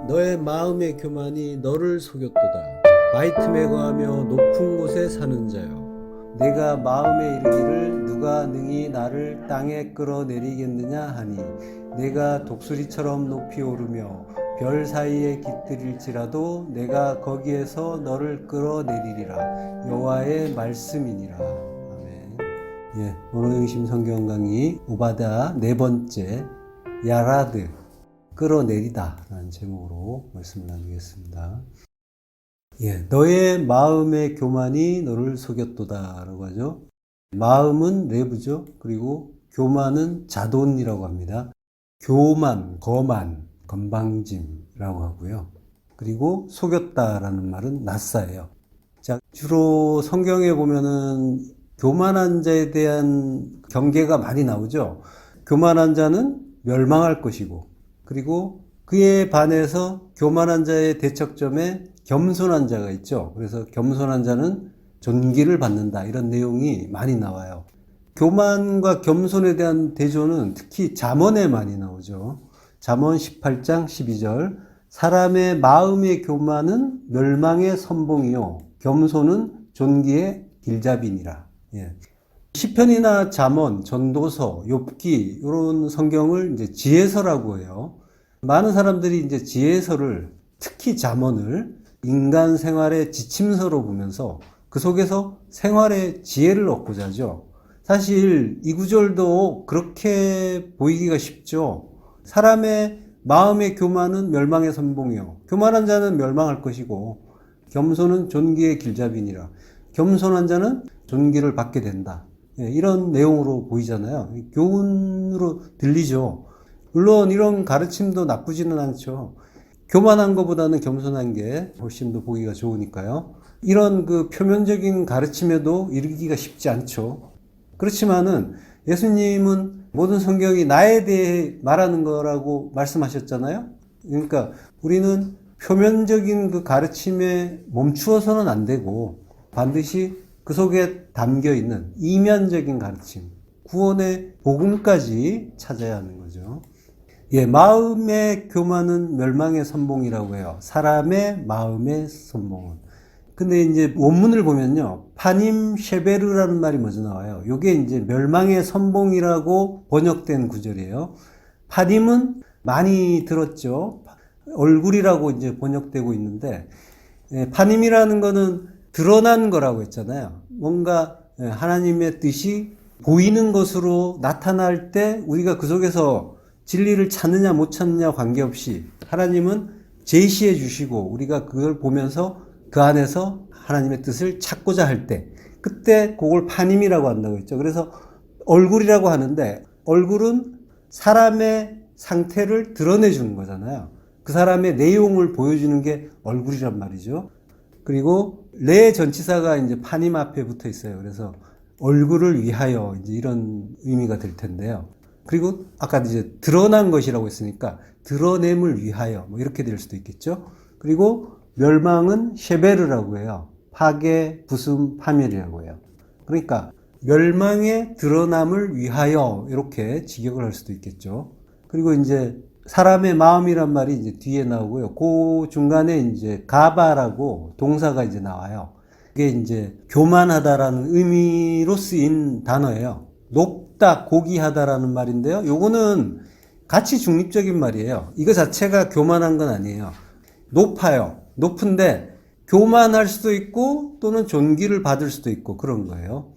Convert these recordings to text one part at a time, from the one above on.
너의 마음의 교만이 너를 속였도다. 바이틈에 거하며 높은 곳에 사는 자여, 내가 마음에 이르기를 누가 능히 나를 땅에 끌어내리겠느냐 하니, 내가 독수리처럼 높이 오르며 별 사이에 깃들일지라도 내가 거기에서 너를 끌어내리리라. 여호와의 말씀이니라. 아멘. 오늘 의심 성경 강의 오바다 네 번째, 야라드 끌어내리다 라는 제목으로 말씀을 나누겠습니다. 너의 마음의 교만이 너를 속였도다 라고 하죠. 마음은 레브죠. 그리고 교만은 자돈이라고 합니다. 교만, 거만, 건방짐이라고 하고요. 그리고 속였다라는 말은 낫사예요. 자, 주로 성경에 보면은 교만한 자에 대한 경계가 많이 나오죠. 교만한 자는 멸망할 것이고, 그리고 그에 반해서 교만한 자의 대척점에 겸손한 자가 있죠. 그래서 겸손한 자는 존귀를 받는다, 이런 내용이 많이 나와요. 교만과 겸손에 대한 대조는 특히 잠언에 많이 나오죠. 잠언 18장 12절, 사람의 마음의 교만은 멸망의 선봉이요 겸손은 존귀의 길잡이니라. 시편이나 잠언, 전도서, 욥기 이런 성경을 이제 지혜서라고 해요. 많은 사람들이 이제 지혜서를, 특히 잠언을 인간 생활의 지침서로 보면서 그 속에서 생활의 지혜를 얻고자 하죠. 사실 이 구절도 그렇게 보이기가 쉽죠. 사람의 마음의 교만은 멸망의 선봉이요 교만한 자는 멸망할 것이고, 겸손은 존귀의 길잡이니라. 겸손한 자는 존귀를 받게 된다. 이런 내용으로 보이잖아요. 교훈으로 들리죠. 물론 이런 가르침도 나쁘지는 않죠. 교만한 것보다는 겸손한 게 훨씬 더 보기가 좋으니까요. 이런 그 표면적인 가르침에도 이르기가 쉽지 않죠. 그렇지만은 예수님은 모든 성경이 나에 대해 말하는 거라고 말씀하셨잖아요. 그러니까 우리는 표면적인 그 가르침에 멈추어서는 안 되고, 반드시 그 속에 담겨 있는 이면적인 가르침, 구원의 복음까지 찾아야 하는 거죠. 마음의 교만은 멸망의 선봉이라고 해요. 사람의 마음의 선봉은. 근데 이제 원문을 보면요, 파님 쉐베르라는 말이 먼저 나와요. 요게 이제 멸망의 선봉이라고 번역된 구절이에요. 파님은 많이 들었죠. 얼굴이라고 이제 번역되고 있는데, 파님이라는 거는 드러난 거라고 했잖아요. 뭔가 하나님의 뜻이 보이는 것으로 나타날 때 우리가 그 속에서 진리를 찾느냐 못 찾느냐 관계없이 하나님은 제시해 주시고, 우리가 그걸 보면서 그 안에서 하나님의 뜻을 찾고자 할 때, 그때 그걸 파님이라고 한다고 했죠. 그래서 얼굴이라고 하는데, 얼굴은 사람의 상태를 드러내 주는 거잖아요. 그 사람의 내용을 보여주는 게 얼굴이란 말이죠. 그리고 레 전치사가 이제 파님 앞에 붙어 있어요. 그래서 얼굴을 위하여 이제 이런 의미가 될 텐데요. 그리고 아까 이제 드러난 것이라고 했으니까 드러냄을 위하여 뭐 이렇게 될 수도 있겠죠. 그리고 멸망은 쉐베르라고 해요. 파괴, 부숨, 파멸이라고 해요. 그러니까 멸망의 드러남을 위하여 이렇게 직역을 할 수도 있겠죠. 그리고 이제 사람의 마음이란 말이 이제 뒤에 나오고요. 그 중간에 이제 가바라고 동사가 이제 나와요. 그게 이제 교만하다라는 의미로 쓰인 단어예요. 높다, 고귀하다라는 말인데요. 요거는 가치 중립적인 말이에요. 이거 자체가 교만한 건 아니에요. 높아요. 높은데 교만할 수도 있고 또는 존귀를 받을 수도 있고 그런 거예요.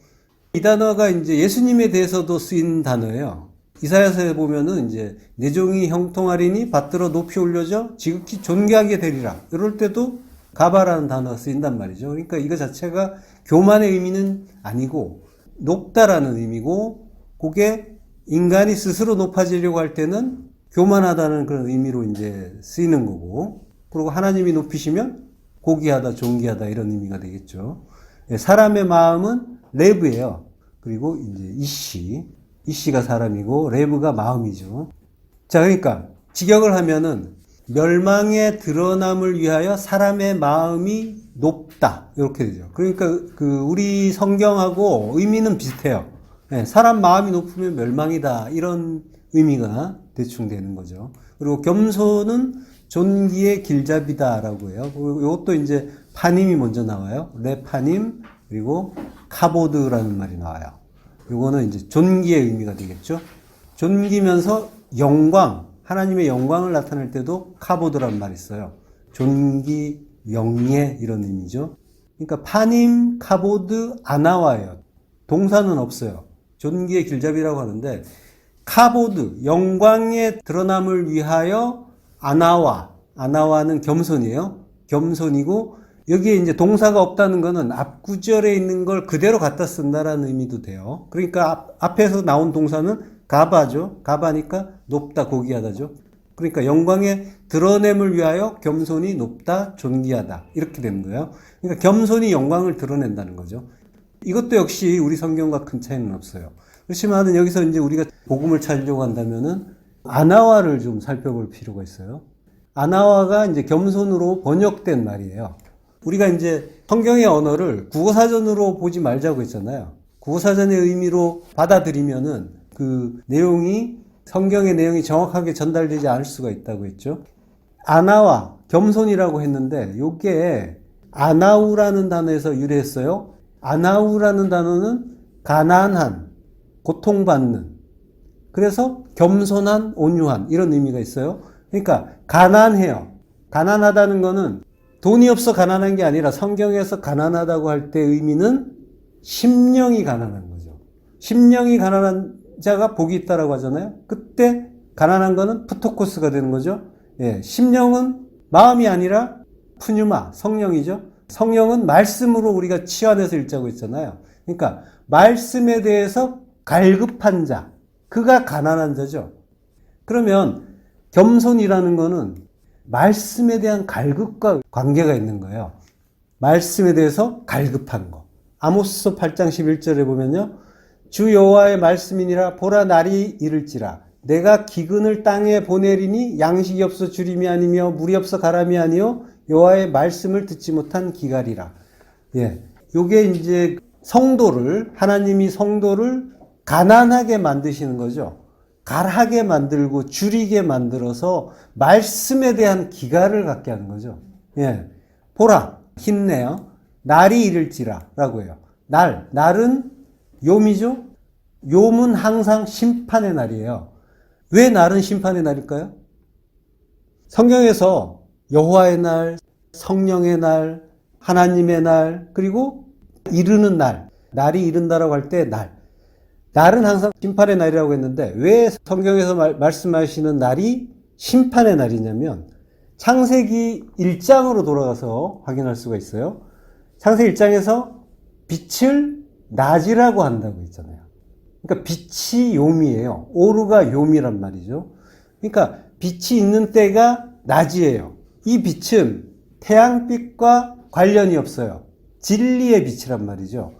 이 단어가 이제 예수님에 대해서도 쓰인 단어예요. 이사야서에 보면은 이제 내 종이 형통하리니 받들어 높이 올려져 지극히 존귀하게 되리라. 이럴 때도 가바라는 단어가 쓰인단 말이죠. 그러니까 이거 자체가 교만의 의미는 아니고 높다라는 의미고, 그게 인간이 스스로 높아지려고 할 때는 교만하다는 그런 의미로 이제 쓰이는 거고, 그리고 하나님이 높이시면 고귀하다, 존귀하다 이런 의미가 되겠죠. 사람의 마음은 레브예요. 그리고 이제 이씨가 사람이고 레브가 마음이죠. 자, 그러니까 직역을 하면은 멸망의 드러남을 위하여 사람의 마음이 높다 이렇게 되죠. 그러니까 그 우리 성경하고 의미는 비슷해요. 사람 마음이 높으면 멸망이다 이런 의미가 대충 되는 거죠. 그리고 겸손은 존귀의 길잡이다라고 해요. 이것도 이제 파님이 먼저 나와요. 레파님, 그리고 카보드라는 말이 나와요. 이거는 이제 존귀의 의미가 되겠죠. 존귀면서 영광, 하나님의 영광을 나타낼 때도 카보드라는 말이 있어요. 존귀, 영예 이런 의미죠. 그러니까 파님, 카보드, 아나와예요. 동사는 없어요. 존귀의 길잡이라고 하는데 카보드, 영광의 드러남을 위하여 아나와는 겸손이에요. 겸손이고 여기에 이제 동사가 없다는 거는 앞 구절에 있는 걸 그대로 갖다 쓴다라는 의미도 돼요. 그러니까 앞에서 나온 동사는 가바죠. 가바니까 높다, 고귀하다죠. 그러니까 영광의 드러냄을 위하여 겸손이 높다, 존귀하다 이렇게 되는 거예요. 그러니까 겸손이 영광을 드러낸다는 거죠. 이것도 역시 우리 성경과 큰 차이는 없어요. 그렇지만은 여기서 이제 우리가 복음을 찾으려고 한다면은 아나와를 좀 살펴볼 필요가 있어요. 아나와가 이제 겸손으로 번역된 말이에요. 우리가 이제 성경의 언어를 국어사전으로 보지 말자고 했잖아요. 국어사전의 의미로 받아들이면은 그 내용이 성경의 내용이 정확하게 전달되지 않을 수가 있다고 했죠. 아나와 겸손이라고 했는데 이게 아나우라는 단어에서 유래했어요. 아나우라는 단어는 가난한, 고통받는, 그래서 겸손한, 온유한 이런 의미가 있어요. 그러니까 가난해요. 가난하다는 거는 돈이 없어 가난한 게 아니라 성경에서 가난하다고 할 때 의미는 심령이 가난한 거죠. 심령이 가난한 자가 복이 있다라고 하잖아요. 그때 가난한 거는 프토코스가 되는 거죠. 예, 심령은 마음이 아니라 푸뉴마, 성령이죠. 성령은 말씀으로 우리가 치환해서 읽자고 했잖아요. 그러니까 말씀에 대해서 갈급한 자, 그가 가난한 자죠. 그러면 겸손이라는 거는 말씀에 대한 갈급과 관계가 있는 거예요. 말씀에 대해서 갈급한 거. 아모스서 8장 11절에 보면요. 주 여호와의 말씀이니라 보라 날이 이를지라 내가 기근을 땅에 보내리니 양식이 없어 주림이 아니며 물이 없어 가람이 아니요 여호와의 말씀을 듣지 못한 기갈이라. 예. 요게 이제 성도를, 하나님이 성도를 가난하게 만드시는 거죠. 갈하게 만들고 줄이게 만들어서 말씀에 대한 기갈을 갖게 하는 거죠. 예. 보라, 힘내요. 날이 이를지라 라고 해요. 날은 요미죠? 요은 항상 심판의 날이에요. 왜 날은 심판의 날일까요? 성경에서 여호와의 날, 성령의 날, 하나님의 날, 그리고 이르는 날, 날이 이른다라고 할 때 날은 항상 심판의 날이라고 했는데 왜 성경에서 말씀하시는 날이 심판의 날이냐면 창세기 1장으로 돌아가서 확인할 수가 있어요. 창세기 1장에서 빛을 낮이라고 한다고 했잖아요. 그러니까 빛이 요미예요. 오르가 요미란 말이죠. 그러니까 빛이 있는 때가 낮이에요. 이 빛은 태양빛과 관련이 없어요. 진리의 빛이란 말이죠.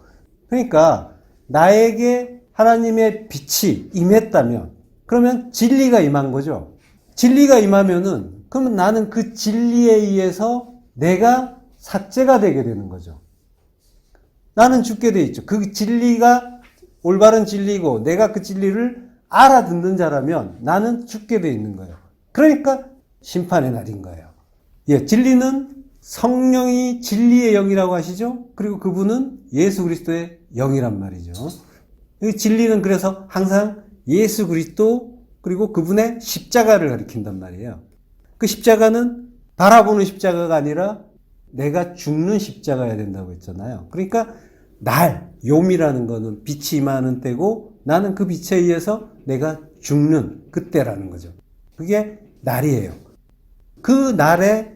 그러니까 나에게 하나님의 빛이 임했다면 그러면 진리가 임한 거죠. 진리가 임하면은 그러면 나는 그 진리에 의해서 내가 삭제가 되게 되는 거죠. 나는 죽게 돼 있죠. 그 진리가 올바른 진리고 내가 그 진리를 알아듣는 자라면 나는 죽게 돼 있는 거예요. 그러니까 심판의 날인 거예요. 예, 진리는 성령이 진리의 영이라고 하시죠. 그리고 그분은 예수 그리스도의 영이란 말이죠. 이 진리는 그래서 항상 예수 그리스도 그리고 그분의 십자가를 가리킨단 말이에요. 그 십자가는 바라보는 십자가가 아니라 내가 죽는 십자가여야 된다고 했잖아요. 그러니까 요미라는 거는 빛이 임하는 때고 나는 그 빛에 의해서 내가 죽는 그때라는 거죠. 그게 날이에요. 그 날에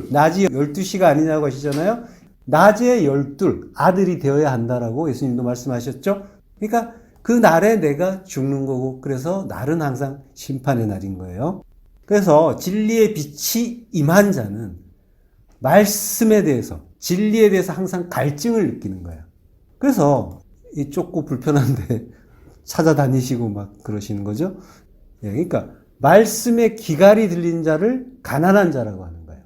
낮이 12시가 아니냐고 하시잖아요. 낮에 12 아들이 되어야 한다라고 예수님도 말씀하셨죠. 그러니까 그 날에 내가 죽는 거고 그래서 날은 항상 심판의 날인 거예요. 그래서 진리의 빛이 임한 자는 말씀에 대해서 진리에 대해서 항상 갈증을 느끼는 거예요. 그래서 이 좁고 불편한데 찾아다니시고 막 그러시는 거죠. 예, 그러니까 말씀에 기갈이 들린 자를 가난한 자라고 하는 거예요.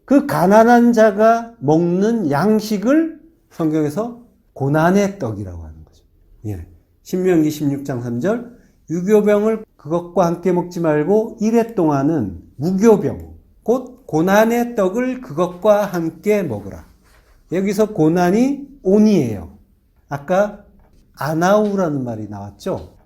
그 가난한 자가 먹는 양식을 성경에서 고난의 떡이라고 하는 거죠. 예. 신명기 16장 3절 유교병을 그것과 함께 먹지 말고 1회 동안은 무교병, 곧 고난의 떡을 그것과 함께 먹으라. 여기서 고난이 온이에요. 아까 아나우라는 말이 나왔죠.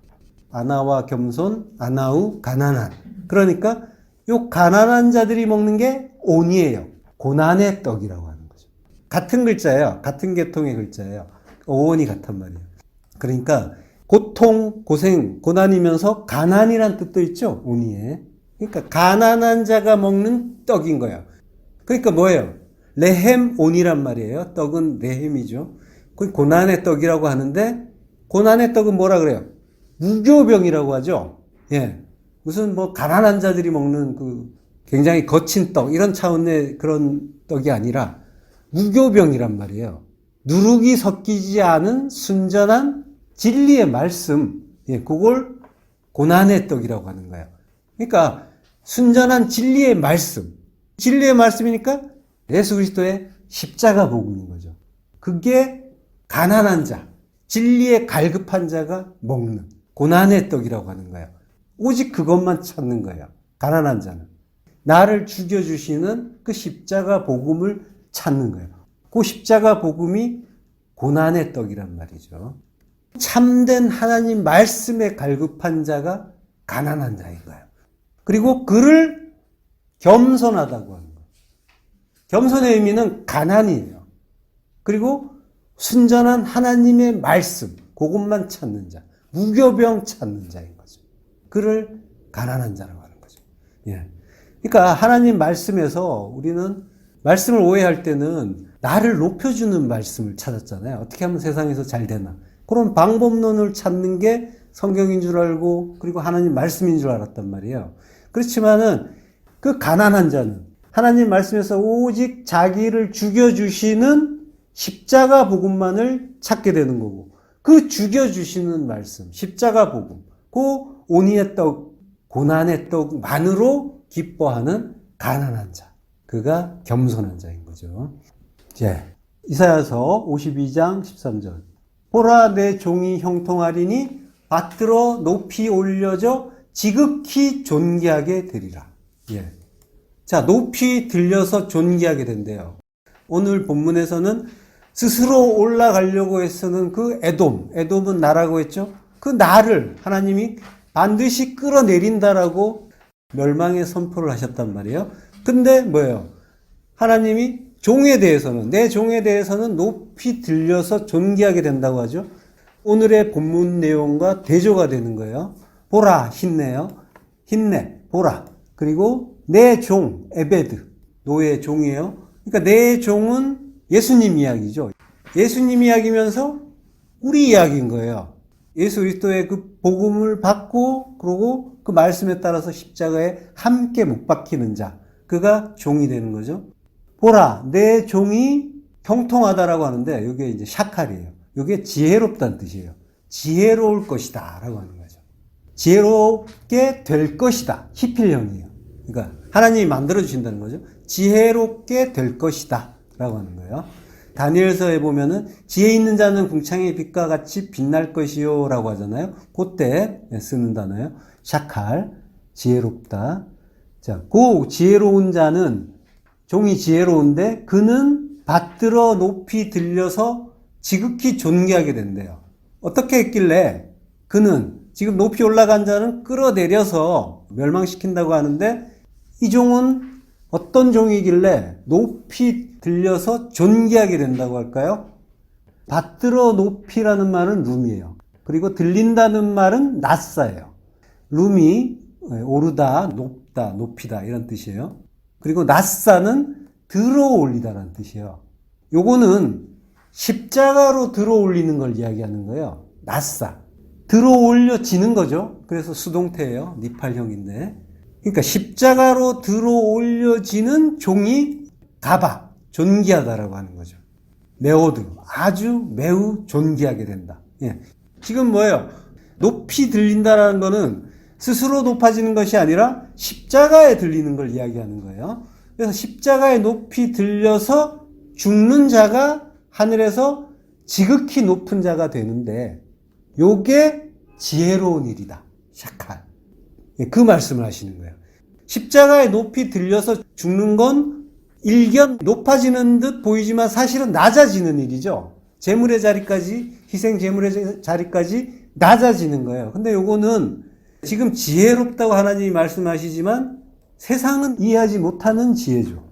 아나와 겸손, 아나우, 가난한. 그러니까 요 가난한 자들이 먹는 게 온이에요. 고난의 떡이라고 하는 거죠. 같은 글자예요. 같은 계통의 글자예요. 어원이 같단 말이에요. 그러니까 고통, 고생, 고난이면서 가난이란 뜻도 있죠. 온이에. 그러니까 가난한 자가 먹는 떡인 거예요. 그러니까 뭐예요? 레헴 온이란 말이에요. 떡은 레헴이죠. 그 고난의 떡이라고 하는데 고난의 떡은 뭐라 그래요? 무교병이라고 하죠. 예. 무슨 뭐 가난한 자들이 먹는 그 굉장히 거친 떡 이런 차원의 그런 떡이 아니라 무교병이란 말이에요. 누룩이 섞이지 않은 순전한 진리의 말씀. 예, 그걸 고난의 떡이라고 하는 거예요. 그러니까 순전한 진리의 말씀. 진리의 말씀이니까 예수 그리스도의 십자가 복음인 거죠. 그게 가난한 자, 진리에 갈급한 자가 먹는 고난의 떡이라고 하는 거예요. 오직 그것만 찾는 거예요. 가난한 자는. 나를 죽여주시는 그 십자가 복음을 찾는 거예요. 그 십자가 복음이 고난의 떡이란 말이죠. 참된 하나님 말씀에 갈급한 자가 가난한 자인 거예요. 그리고 그를 겸손하다고 하는 거예요. 겸손의 의미는 가난이에요. 그리고 순전한 하나님의 말씀, 그것만 찾는 자, 무교병 찾는 자인 거죠. 그를 가난한 자라고 하는 거죠. 예. 그러니까 하나님 말씀에서 우리는 말씀을 오해할 때는 나를 높여주는 말씀을 찾았잖아요. 어떻게 하면 세상에서 잘 되나. 그런 방법론을 찾는 게 성경인 줄 알고 그리고 하나님 말씀인 줄 알았단 말이에요. 그렇지만은 그 가난한 자는 하나님 말씀에서 오직 자기를 죽여주시는 십자가 복음만을 찾게 되는 거고 그 죽여주시는 말씀, 십자가 복음, 그 온이의 떡, 고난의 떡만으로 기뻐하는 가난한 자. 그가 겸손한 자인 거죠. 예. 이사야서 52장 13절. 보라 내 종이 형통하리니 받들어 높이 올려져 지극히 존귀하게 되리라. 예. 자, 높이 들려서 존귀하게 된대요. 오늘 본문에서는 스스로 올라가려고 했서는 그 에돔은 나라고 했죠. 그 나를 하나님이 반드시 끌어내린다라고 멸망의 선포를 하셨단 말이에요. 근데 뭐예요? 하나님이 종에 대해서는, 내 종에 대해서는 높이 들려서 존귀하게 된다고 하죠. 오늘의 본문 내용과 대조가 되는 거예요. 보라, 힘내요. 힘내, 보라. 그리고 내 종, 에베드, 노예 종이에요. 그러니까 내 종은 예수님 이야기죠. 예수님 이야기면서 우리 이야기인 거예요. 예수 그리스도의 그 복음을 받고 그러고 그 말씀에 따라서 십자가에 함께 못 박히는 자. 그가 종이 되는 거죠. 보라, 내 종이 형통하다라고 하는데 이게 이제 샤칼이에요. 이게 지혜롭다는 뜻이에요. 지혜로울 것이다 라고 하는 거죠. 지혜롭게 될 것이다. 히필형이에요. 그러니까 하나님이 만들어주신다는 거죠. 지혜롭게 될 것이다 라고 하는 거예요. 다니엘서에 보면은 지혜 있는 자는 궁창의 빛과 같이 빛날 것이요 라고 하잖아요. 그때 쓰는 단어예요. 샤칼, 지혜롭다. 자, 그 지혜로운 자는 종이 지혜로운데 그는 받들어 높이 들려서 지극히 존귀하게 된대요. 어떻게 했길래 그는 지금 높이 올라간 자는 끌어내려서 멸망시킨다고 하는데 이 종은 어떤 종이길래 높이 들려서 존귀하게 된다고 할까요? 받들어 높이라는 말은 룸이에요. 그리고 들린다는 말은 낮사예요. 룸이 오르다, 높다, 높이다 이런 뜻이에요. 그리고 낮사는 들어 올리다라는 뜻이에요. 요거는 십자가로 들어 올리는 걸 이야기하는 거예요. 낮사. 들어 올려지는 거죠. 그래서 수동태예요. 니팔형인데. 그러니까 십자가로 들어 올려지는 종이 가바, 존귀하다라고 하는 거죠. 메오드, 아주 매우 존귀하게 된다. 예. 지금 뭐예요? 높이 들린다라는 거는 스스로 높아지는 것이 아니라 십자가에 들리는 걸 이야기하는 거예요. 그래서 십자가에 높이 들려서 죽는 자가 하늘에서 지극히 높은 자가 되는데 요게 지혜로운 일이다. 샤칼. 그 말씀을 하시는 거예요. 십자가에 높이 들려서 죽는 건 일견 높아지는 듯 보이지만 사실은 낮아지는 일이죠. 제물의 자리까지, 희생 제물의 자리까지 낮아지는 거예요. 근데 요거는 지금 지혜롭다고 하나님이 말씀하시지만 세상은 이해하지 못하는 지혜죠.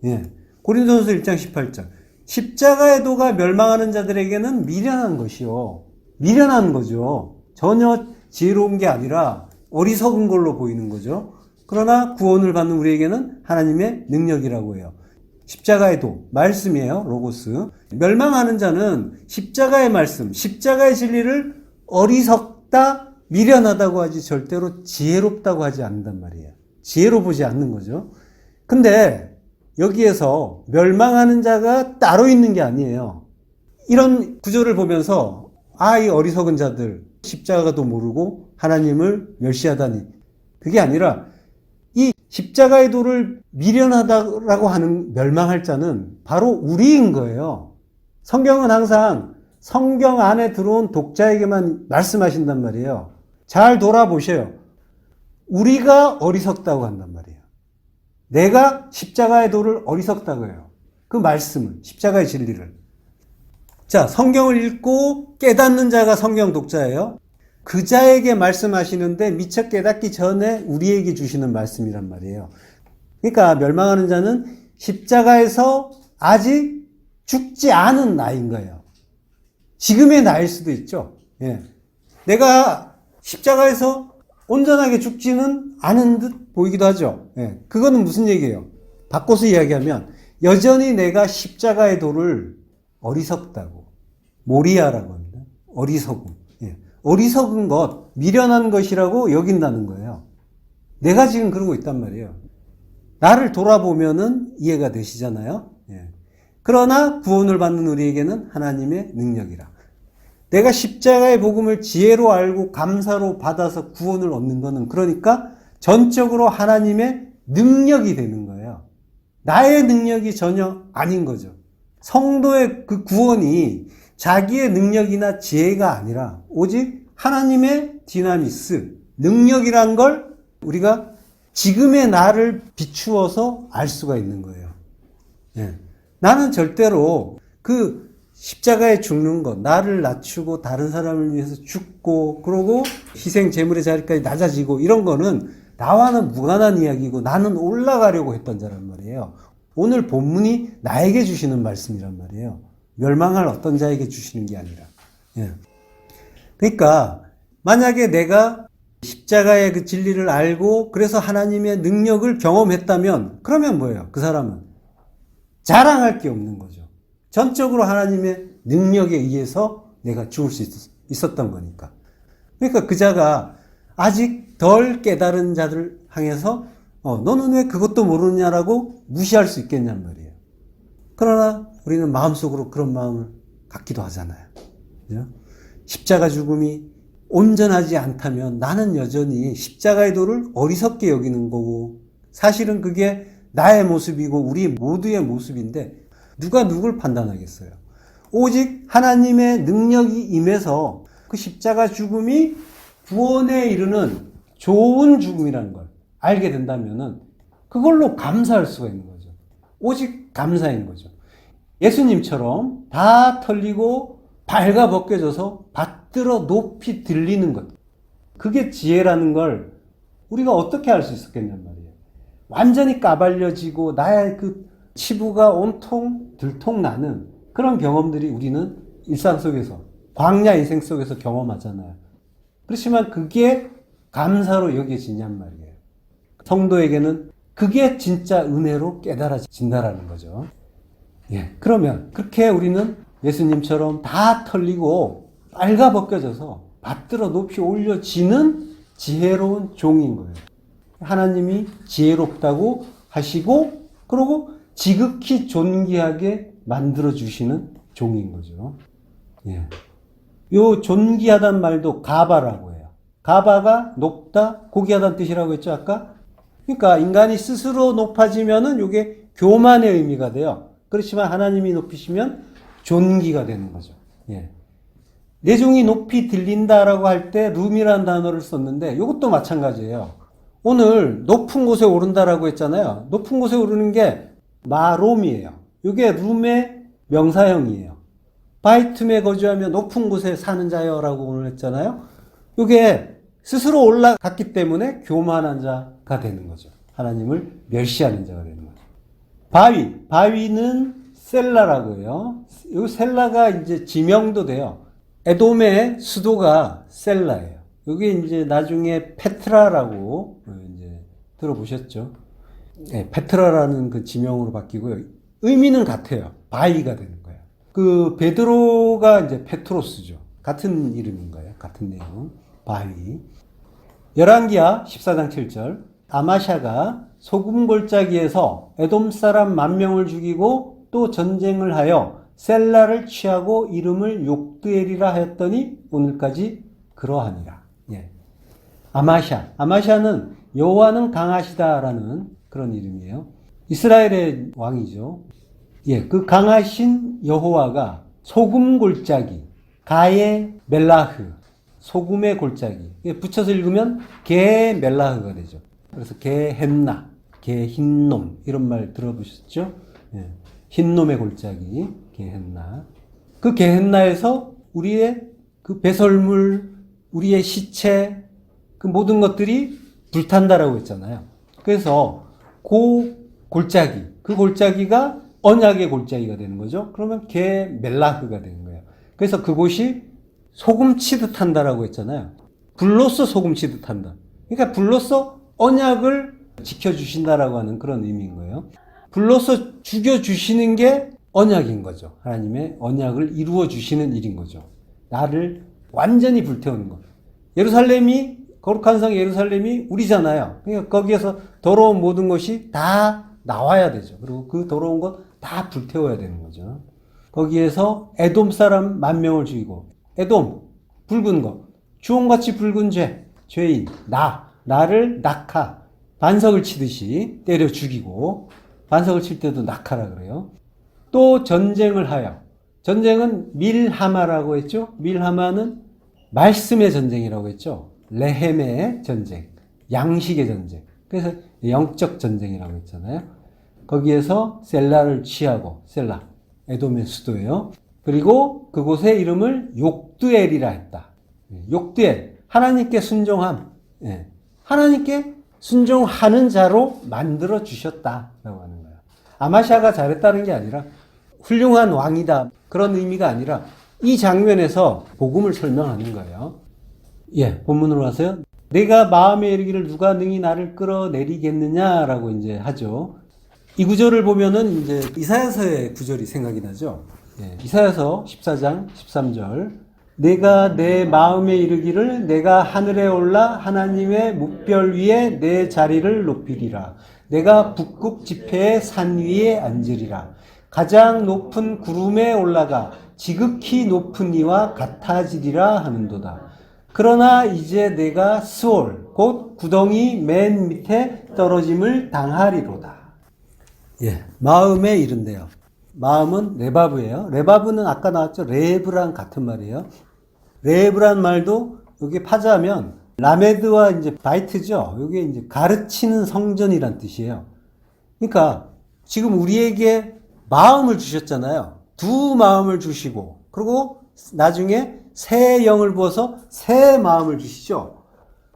예. 고린도전서 1장 18절. 십자가의 도가 멸망하는 자들에게는 미련한 것이요. 미련한 거죠. 전혀 지혜로운 게 아니라 어리석은 걸로 보이는 거죠. 그러나 구원을 받는 우리에게는 하나님의 능력이라고 해요. 십자가의 도, 말씀이에요. 로고스. 멸망하는 자는 십자가의 말씀, 십자가의 진리를 어리석다, 미련하다고 하지 절대로 지혜롭다고 하지 않는단 말이에요. 지혜로 보지 않는 거죠. 근데 여기에서 멸망하는 자가 따로 있는 게 아니에요. 이런 구조를 보면서 이 어리석은 자들, 십자가도 모르고 하나님을 멸시하다니. 그게 아니라 이 십자가의 도를 미련하다라고 하는 멸망할 자는 바로 우리인 거예요. 성경은 항상 성경 안에 들어온 독자에게만 말씀하신단 말이에요. 잘 돌아보셔요. 우리가 어리석다고 한단 말이에요. 내가 십자가의 도를 어리석다고 해요. 그 말씀을, 십자가의 진리를. 자, 성경을 읽고 깨닫는 자가 성경 독자예요. 그 자에게 말씀하시는데 미처 깨닫기 전에 우리에게 주시는 말씀이란 말이에요. 그러니까 멸망하는 자는 십자가에서 아직 죽지 않은 나인 거예요. 지금의 나일 수도 있죠. 예. 내가 십자가에서 온전하게 죽지는 않은 듯 보이기도 하죠. 예. 그거는 무슨 얘기예요? 바꿔서 이야기하면 여전히 내가 십자가의 도를 어리석다고, 모리아라고 합니다. 어리석음. 예. 어리석은 것, 미련한 것이라고 여긴다는 거예요. 내가 지금 그러고 있단 말이에요. 나를 돌아보면은 이해가 되시잖아요. 예. 그러나 구원을 받는 우리에게는 하나님의 능력이라. 내가 십자가의 복음을 지혜로 알고 감사로 받아서 구원을 얻는 것은 그러니까 전적으로 하나님의 능력이 되는 거예요. 나의 능력이 전혀 아닌 거죠. 성도의 그 구원이 자기의 능력이나 지혜가 아니라 오직 하나님의 디나미스, 능력이란 걸 우리가 지금의 나를 비추어서 알 수가 있는 거예요. 예. 나는 절대로 그 십자가에 죽는 것, 나를 낮추고 다른 사람을 위해서 죽고 그러고 희생 제물의 자리까지 낮아지고 이런 거는 나와는 무관한 이야기고 나는 올라가려고 했던 자란 말이에요. 오늘 본문이 나에게 주시는 말씀이란 말이에요. 멸망할 어떤 자에게 주시는 게 아니라. 예. 그러니까 만약에 내가 십자가의 그 진리를 알고 그래서 하나님의 능력을 경험했다면 그러면 뭐예요? 그 사람은 자랑할 게 없는 거죠. 전적으로 하나님의 능력에 의해서 내가 죽을 수 있었던 거니까. 그러니까 그 자가 아직 덜 깨달은 자들 향해서 너는 왜 그것도 모르느냐라고 무시할 수 있겠냔 말이에요. 그러나 우리는 마음속으로 그런 마음을 갖기도 하잖아요. 그죠? 십자가 죽음이 온전하지 않다면 나는 여전히 십자가의 도를 어리석게 여기는 거고 사실은 그게 나의 모습이고 우리 모두의 모습인데 누가 누굴 판단하겠어요? 오직 하나님의 능력이 임해서 그 십자가 죽음이 구원에 이르는 좋은 죽음이라는 걸 알게 된다면은 그걸로 감사할 수가 있는 거죠. 오직 감사인 거죠. 예수님처럼 다 털리고 발가 벗겨져서 받들어 높이 들리는 것. 그게 지혜라는 걸 우리가 어떻게 알 수 있었겠냔 말이에요. 완전히 까발려지고 나의 그 치부가 온통 들통나는 그런 경험들이 우리는 일상 속에서 광야 인생 속에서 경험하잖아요. 그렇지만 그게 감사로 여겨지냔 말이에요. 성도에게는 그게 진짜 은혜로 깨달아진다라는 거죠. 예. 그러면 그렇게 우리는 예수님처럼 다 털리고 빨가 벗겨져서 받들어 높이 올려지는 지혜로운 종인 거예요. 하나님이 지혜롭다고 하시고 그리고 지극히 존귀하게 만들어주시는 종인 거죠. 예. 요 존귀하단 말도 가바라고 해요. 가바가 높다, 고귀하다는 뜻이라고 했죠, 아까? 그러니까 인간이 스스로 높아지면은 요게 교만의 의미가 돼요. 그렇지만 하나님이 높이시면 존귀가 되는 거죠. 예. 내 종이 높이 들린다라고 할 때 룸이라는 단어를 썼는데 이것도 마찬가지예요. 오늘 높은 곳에 오른다라고 했잖아요. 높은 곳에 오르는 게 마롬이에요. 이게 룸의 명사형이에요. 바이툼에 거주하며 높은 곳에 사는 자여라고 오늘 했잖아요. 이게 스스로 올라갔기 때문에 교만한 자가 되는 거죠. 하나님을 멸시하는 자가 되는 거죠. 바위는 셀라라고 해요. 이 셀라가 이제 지명도 돼요. 에돔의 수도가 셀라예요. 여기 이제 나중에 페트라라고 이제 들어보셨죠? 네, 페트라라는 그 지명으로 바뀌고요. 의미는 같아요. 바위가 되는 거예요. 그 베드로가 이제 페트로스죠. 같은 이름인 거예요. 같은 내용. 바위. 열왕기하 14장 7절. 아마샤가 소금 골짜기에서 에돔 사람 10,000명을 죽이고 또 전쟁을 하여 셀라를 취하고 이름을 욕드엘이라 하였더니 오늘까지 그러하니라. 예. 아마샤는 여호와는 강하시다라는 그런 이름이에요. 이스라엘의 왕이죠. 예, 그 강하신 여호와가 소금 골짜기, 가에 멜라흐, 소금의 골짜기. 붙여서 읽으면 게 멜라흐가 되죠. 그래서 게헨나, 게흰놈 이런 말 들어보셨죠? 예. 흰놈의 골짜기, 게헨나. 그 게헨나에서 우리의 그 배설물, 우리의 시체, 그 모든 것들이 불탄다라고 했잖아요. 그래서 그 골짜기, 그 골짜기가 언약의 골짜기가 되는 거죠. 그러면 게 멜라흐가 되는 거예요. 그래서 그곳이 소금 치듯 한다라고 했잖아요. 불로써 소금 치듯 한다. 그러니까 불로써 언약을 지켜주신다라고 하는 그런 의미인 거예요. 불로써 죽여주시는 게 언약인 거죠. 하나님의 언약을 이루어주시는 일인 거죠. 나를 완전히 불태우는 것. 예루살렘이, 거룩한 성 예루살렘이 우리잖아요. 그러니까 거기에서 더러운 모든 것이 다 나와야 되죠. 그리고 그 더러운 것 다 불태워야 되는 거죠. 거기에서 에돔 사람 10,000명을 죽이고, 에돔, 붉은 것, 주홍같이 붉은 죄인, 나를 낙하, 반석을 치듯이 때려 죽이고, 반석을 칠 때도 낙하라 그래요. 또 전쟁을 하여, 전쟁은 밀하마라고 했죠. 밀하마는 말씀의 전쟁이라고 했죠. 레헴의 전쟁, 양식의 전쟁. 그래서 영적 전쟁이라고 했잖아요. 거기에서 셀라를 취하고, 셀라, 에돔의 수도예요. 그리고 그곳의 이름을 욕드엘이라 했다. 욕드엘, 하나님께 순종함. 하나님께 순종하는 자로 만들어 주셨다라고 하는 거예요. 아마샤가 잘했다는 게 아니라 훌륭한 왕이다 그런 의미가 아니라 이 장면에서 복음을 설명하는 거예요. 예, 본문으로 와서요. 내가 마음에 이르기를 누가 능히 나를 끌어내리겠느냐라고 이제 하죠. 이 구절을 보면은 이제 이사야서의 구절이 생각이 나죠. 예, 이사야서 14장 13절. 내가 내 마음에 이르기를 내가 하늘에 올라 하나님의 뭇별 위에 내 자리를 높이리라. 내가 북극 지폐의 산 위에 앉으리라. 가장 높은 구름에 올라가 지극히 높은 이와 같아지리라 하는도다. 그러나 이제 내가 스올 곧 구덩이 맨 밑에 떨어짐을 당하리로다. 예, 마음에 이른대요. 마음은 레바브예요. 레바브는 아까 나왔죠. 레브랑 같은 말이에요. 레브란 말도 여기 파자하면 라메드와 이제 바이트죠. 여기 이제 가르치는 성전이란 뜻이에요. 그러니까 지금 우리에게 마음을 주셨잖아요. 두 마음을 주시고 그리고 나중에 새 영을 부어서 새 마음을 주시죠.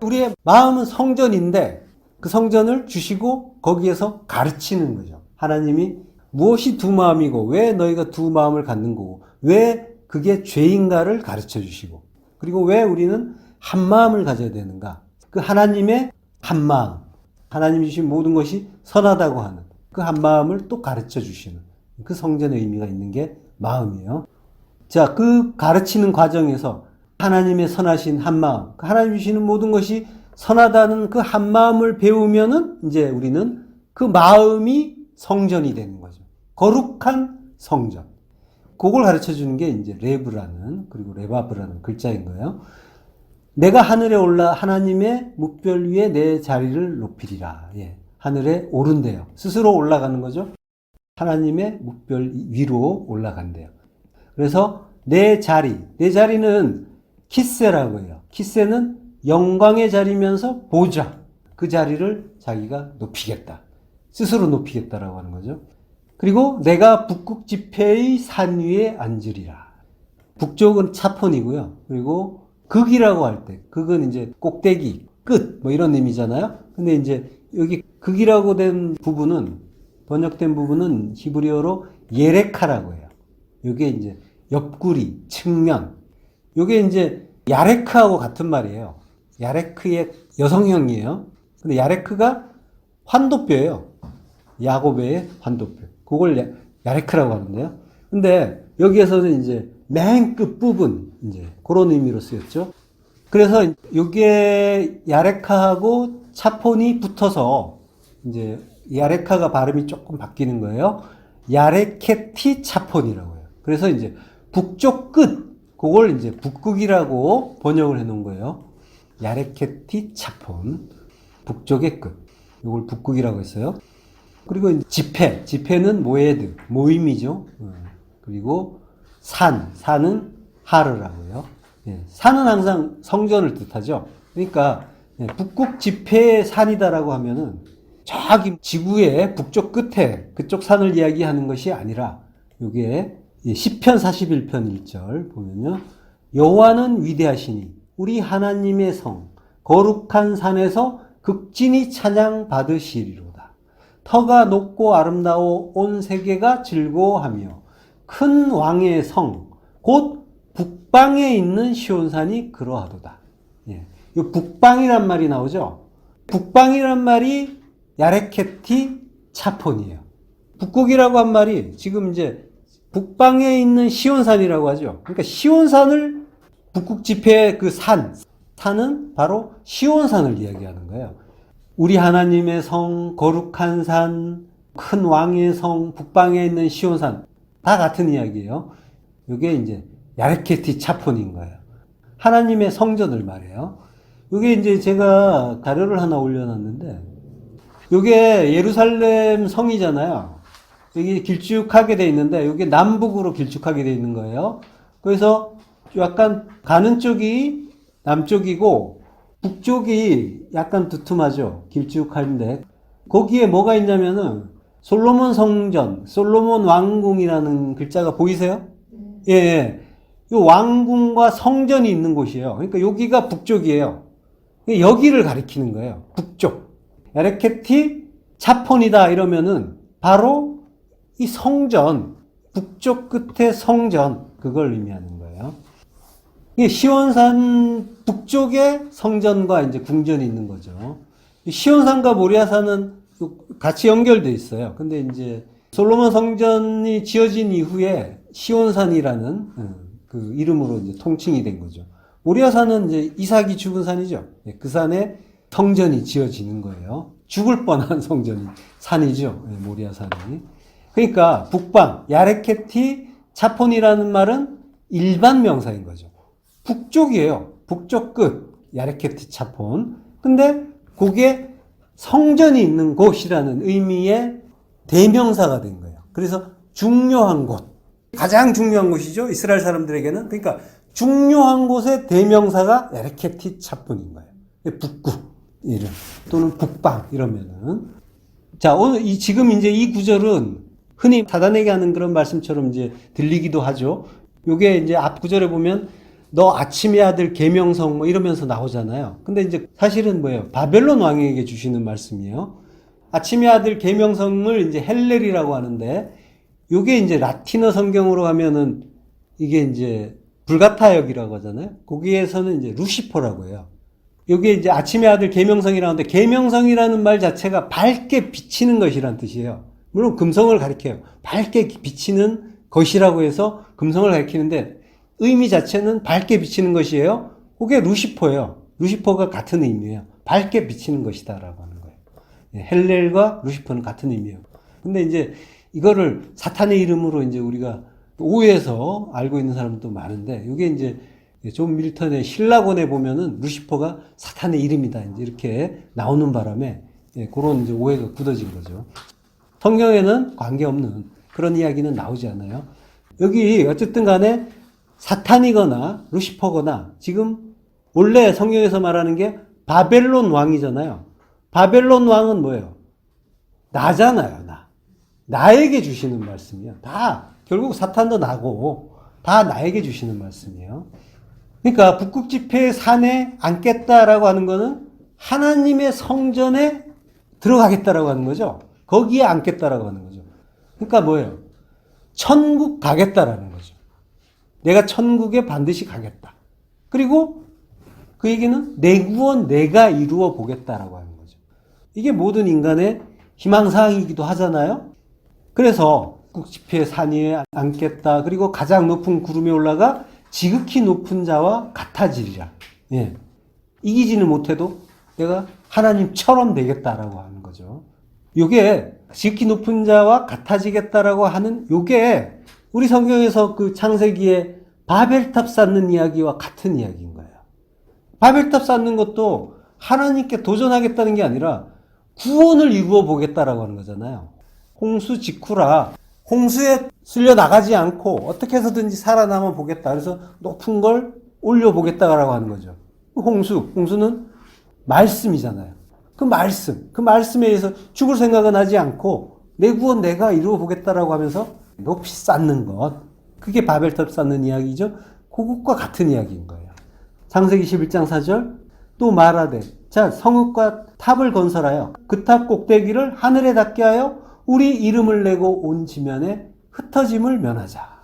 우리의 마음은 성전인데 그 성전을 주시고 거기에서 가르치는 거죠. 하나님이 무엇이 두 마음이고 왜 너희가 두 마음을 갖는 거고 왜 그게 죄인가를 가르쳐 주시고 그리고 왜 우리는 한 마음을 가져야 되는가. 그 하나님의 한 마음, 하나님이 주신 모든 것이 선하다고 하는 그 한 마음을 또 가르쳐 주시는 그 성전의 의미가 있는 게 마음이에요. 자, 그 가르치는 과정에서 하나님의 선하신 한 마음, 하나님 주시는 모든 것이 선하다는 그 한 마음을 배우면은 이제 우리는 그 마음이 성전이 되는 거죠. 거룩한 성전. 그걸 가르쳐 주는 게 이제 레브라는 그리고 레바브라는 글자인 거예요. 내가 하늘에 올라 하나님의 뭇별 위에 내 자리를 높이리라. 예. 하늘에 오른대요. 스스로 올라가는 거죠. 하나님의 뭇별 위로 올라간대요. 그래서 내 자리는 키세라고 해요. 키세는 영광의 자리면서 보좌. 그 자리를 자기가 높이겠다. 스스로 높이겠다라고 하는 거죠. 그리고 내가 북극 지폐의 산 위에 앉으리라. 북쪽은 차폰이고요. 그리고 극이라고 할 때, 극은 이제 꼭대기, 끝, 뭐 이런 의미잖아요. 근데 이제 여기 극이라고 된 부분은, 번역된 부분은 히브리어로 예레카라고 해요. 요게 이제 옆구리, 측면. 요게 이제 야레크하고 같은 말이에요. 야레크의 여성형이에요. 근데 야레크가 환도뼈예요. 야곱의 환도뼈. 그걸 야레크라고 하는데요. 근데 여기에서는 이제 맨 끝 부분, 이제 그런 의미로 쓰였죠. 그래서 요게 야레카하고 차폰이 붙어서 이제 야레카가 발음이 조금 바뀌는 거예요. 야레케티 차폰이라고 해요. 그래서 이제 북쪽 끝, 그걸 이제 북극이라고 번역을 해 놓은 거예요. 야레케티 차폰. 북쪽의 끝. 이걸 북극이라고 했어요. 그리고 지페는 모에드, 모임이죠. 그리고 산은 하르라고 해요. 산은 항상 성전을 뜻하죠. 그러니까 북극 지폐의 산이다라고 하면은 저기 지구의 북쪽 끝에 그쪽 산을 이야기하는 것이 아니라 요게 시편 41편 1절 보면요. 여호와는 위대하시니 우리 하나님의 성 거룩한 산에서 극진히 찬양 받으시리로다. 터가 높고 아름다워 온 세계가 즐거워하며 큰 왕의 성 곧 북방에 있는 시온산이 그러하도다. 이 북방이란 말이 나오죠. 북방이란 말이 야레케티 차폰이에요. 북극이라고 한 말이 지금 이제 북방에 있는 시온산이라고 하죠. 그러니까 시온산을 북극 지폐의 그 산은 바로 시온산을 이야기하는 거예요. 우리 하나님의 성, 거룩한 산, 큰 왕의 성, 북방에 있는 시온산 다 같은 이야기예요. 이게 이제 야레케티 차폰인 거예요. 하나님의 성전을 말해요. 이게 이제 제가 자료를 하나 올려놨는데, 이게 예루살렘 성이잖아요. 여기 길쭉하게 돼 있는데, 이게 남북으로 길쭉하게 돼 있는 거예요. 그래서 약간 가는 쪽이 남쪽이고, 북쪽이 약간 두툼하죠. 길쭉한데. 거기에 뭐가 있냐면은, 솔로몬 성전, 솔로몬 왕궁이라는 글자가 보이세요? 예. 이 왕궁과 성전이 있는 곳이에요. 그러니까 여기가 북쪽이에요. 여기를 가리키는 거예요. 북쪽. 야레케티 차폰이다 이러면은 바로 이 성전, 북쪽 끝에 성전, 그걸 의미하는 거예요. 시온산 북쪽에 성전과 이제 궁전이 있는 거죠. 시온산과 모리아산은 같이 연결되어 있어요. 근데 이제 솔로몬 성전이 지어진 이후에 시온산이라는 그 이름으로 이제 통칭이 된 거죠. 모리아산은 이제 이삭이 죽은 산이죠. 그 산에 성전이 지어지는 거예요. 죽을 뻔한 산이죠. 모리아산이. 그러니까 북방, 야레케티 차폰이라는 말은 일반 명사인 거죠. 북쪽이에요. 북쪽 끝, 야레케티 차폰. 근데 그게 성전이 있는 곳이라는 의미의 대명사가 된 거예요. 그래서 중요한 곳. 가장 중요한 곳이죠. 이스라엘 사람들에게는. 그러니까 중요한 곳의 대명사가 야레케티 차폰인 거예요. 북극 이름 또는 북방 이러면은. 자, 오늘 지금 이제 이 구절은 흔히 닫아내게 하는 그런 말씀처럼 이제 들리기도 하죠. 요게 이제 앞 구절에 보면 너 아침의 아들 계명성 뭐 이러면서 나오잖아요. 근데 이제 사실은 뭐예요? 바벨론 왕에게 주시는 말씀이에요. 아침의 아들 계명성을 이제 헬렐이라고 하는데 요게 이제 라틴어 성경으로 가면은 이게 이제 불가타역이라고 하잖아요. 거기에서는 이제 루시퍼라고 해요. 요게 이제 아침의 아들 계명성이라고 하는데 계명성이라는 말 자체가 밝게 비치는 것이란 뜻이에요. 물론 금성을 가리켜요. 밝게 비치는 것이라고 해서 금성을 가리키는데 의미 자체는 밝게 비치는 것이에요. 그게 루시퍼예요. 루시퍼가 같은 의미예요. 밝게 비치는 것이다라고 하는 거예요. 헬렐과 루시퍼는 같은 의미예요. 근데 이제 이거를 사탄의 이름으로 이제 우리가 오해해서 알고 있는 사람도 많은데, 이게 이제 존 밀턴의 신라곤에 보면은 루시퍼가 사탄의 이름이다 이제 이렇게 나오는 바람에 그런 이제 오해가 굳어진 거죠. 성경에는 관계없는 그런 이야기는 나오지 않아요. 여기 어쨌든 간에 사탄이거나 루시퍼거나 지금 원래 성경에서 말하는 게 바벨론 왕이잖아요. 바벨론 왕은 뭐예요? 나잖아요. 나에게 주시는 말씀이에요. 다 결국 사탄도 나고 다 나에게 주시는 말씀이에요. 그러니까 북극지폐의 산에 앉겠다라고 하는 거는 하나님의 성전에 들어가겠다라고 하는 거죠. 거기에 앉겠다라고 하는 거죠. 그러니까 뭐예요? 천국 가겠다라는 거죠. 내가 천국에 반드시 가겠다. 그리고 그 얘기는 내 구원 내가 이루어 보겠다라고 하는 거죠. 이게 모든 인간의 희망사항이기도 하잖아요. 그래서 북극지폐의 산 위에 앉겠다. 그리고 가장 높은 구름에 올라가 지극히 높은 자와 같아지리라. 예. 이기지는 못해도 내가 하나님처럼 되겠다라고 하는 거죠. 요게 지극히 높은 자와 같아지겠다라고 하는 요게 우리 성경에서 그 창세기에 바벨탑 쌓는 이야기와 같은 이야기인 거예요. 바벨탑 쌓는 것도 하나님께 도전하겠다는 게 아니라 구원을 이루어 보겠다라고 하는 거잖아요. 홍수 직후라 홍수에 쓸려 나가지 않고 어떻게 해서든지 살아남아 보겠다. 그래서 높은 걸 올려 보겠다라고 하는 거죠. 홍수는 말씀이잖아요. 그 말씀에 의해서 죽을 생각은 하지 않고 내 구원 내가 이루어 보겠다라고 하면서 높이 쌓는 것. 그게 바벨탑 쌓는 이야기죠. 그것과 같은 이야기인 거예요. 창세기 11장 4절 또 말하되 자 성읍과 탑을 건설하여 그 탑 꼭대기를 하늘에 닿게 하여 우리 이름을 내고 온 지면에 흩어짐을 면하자.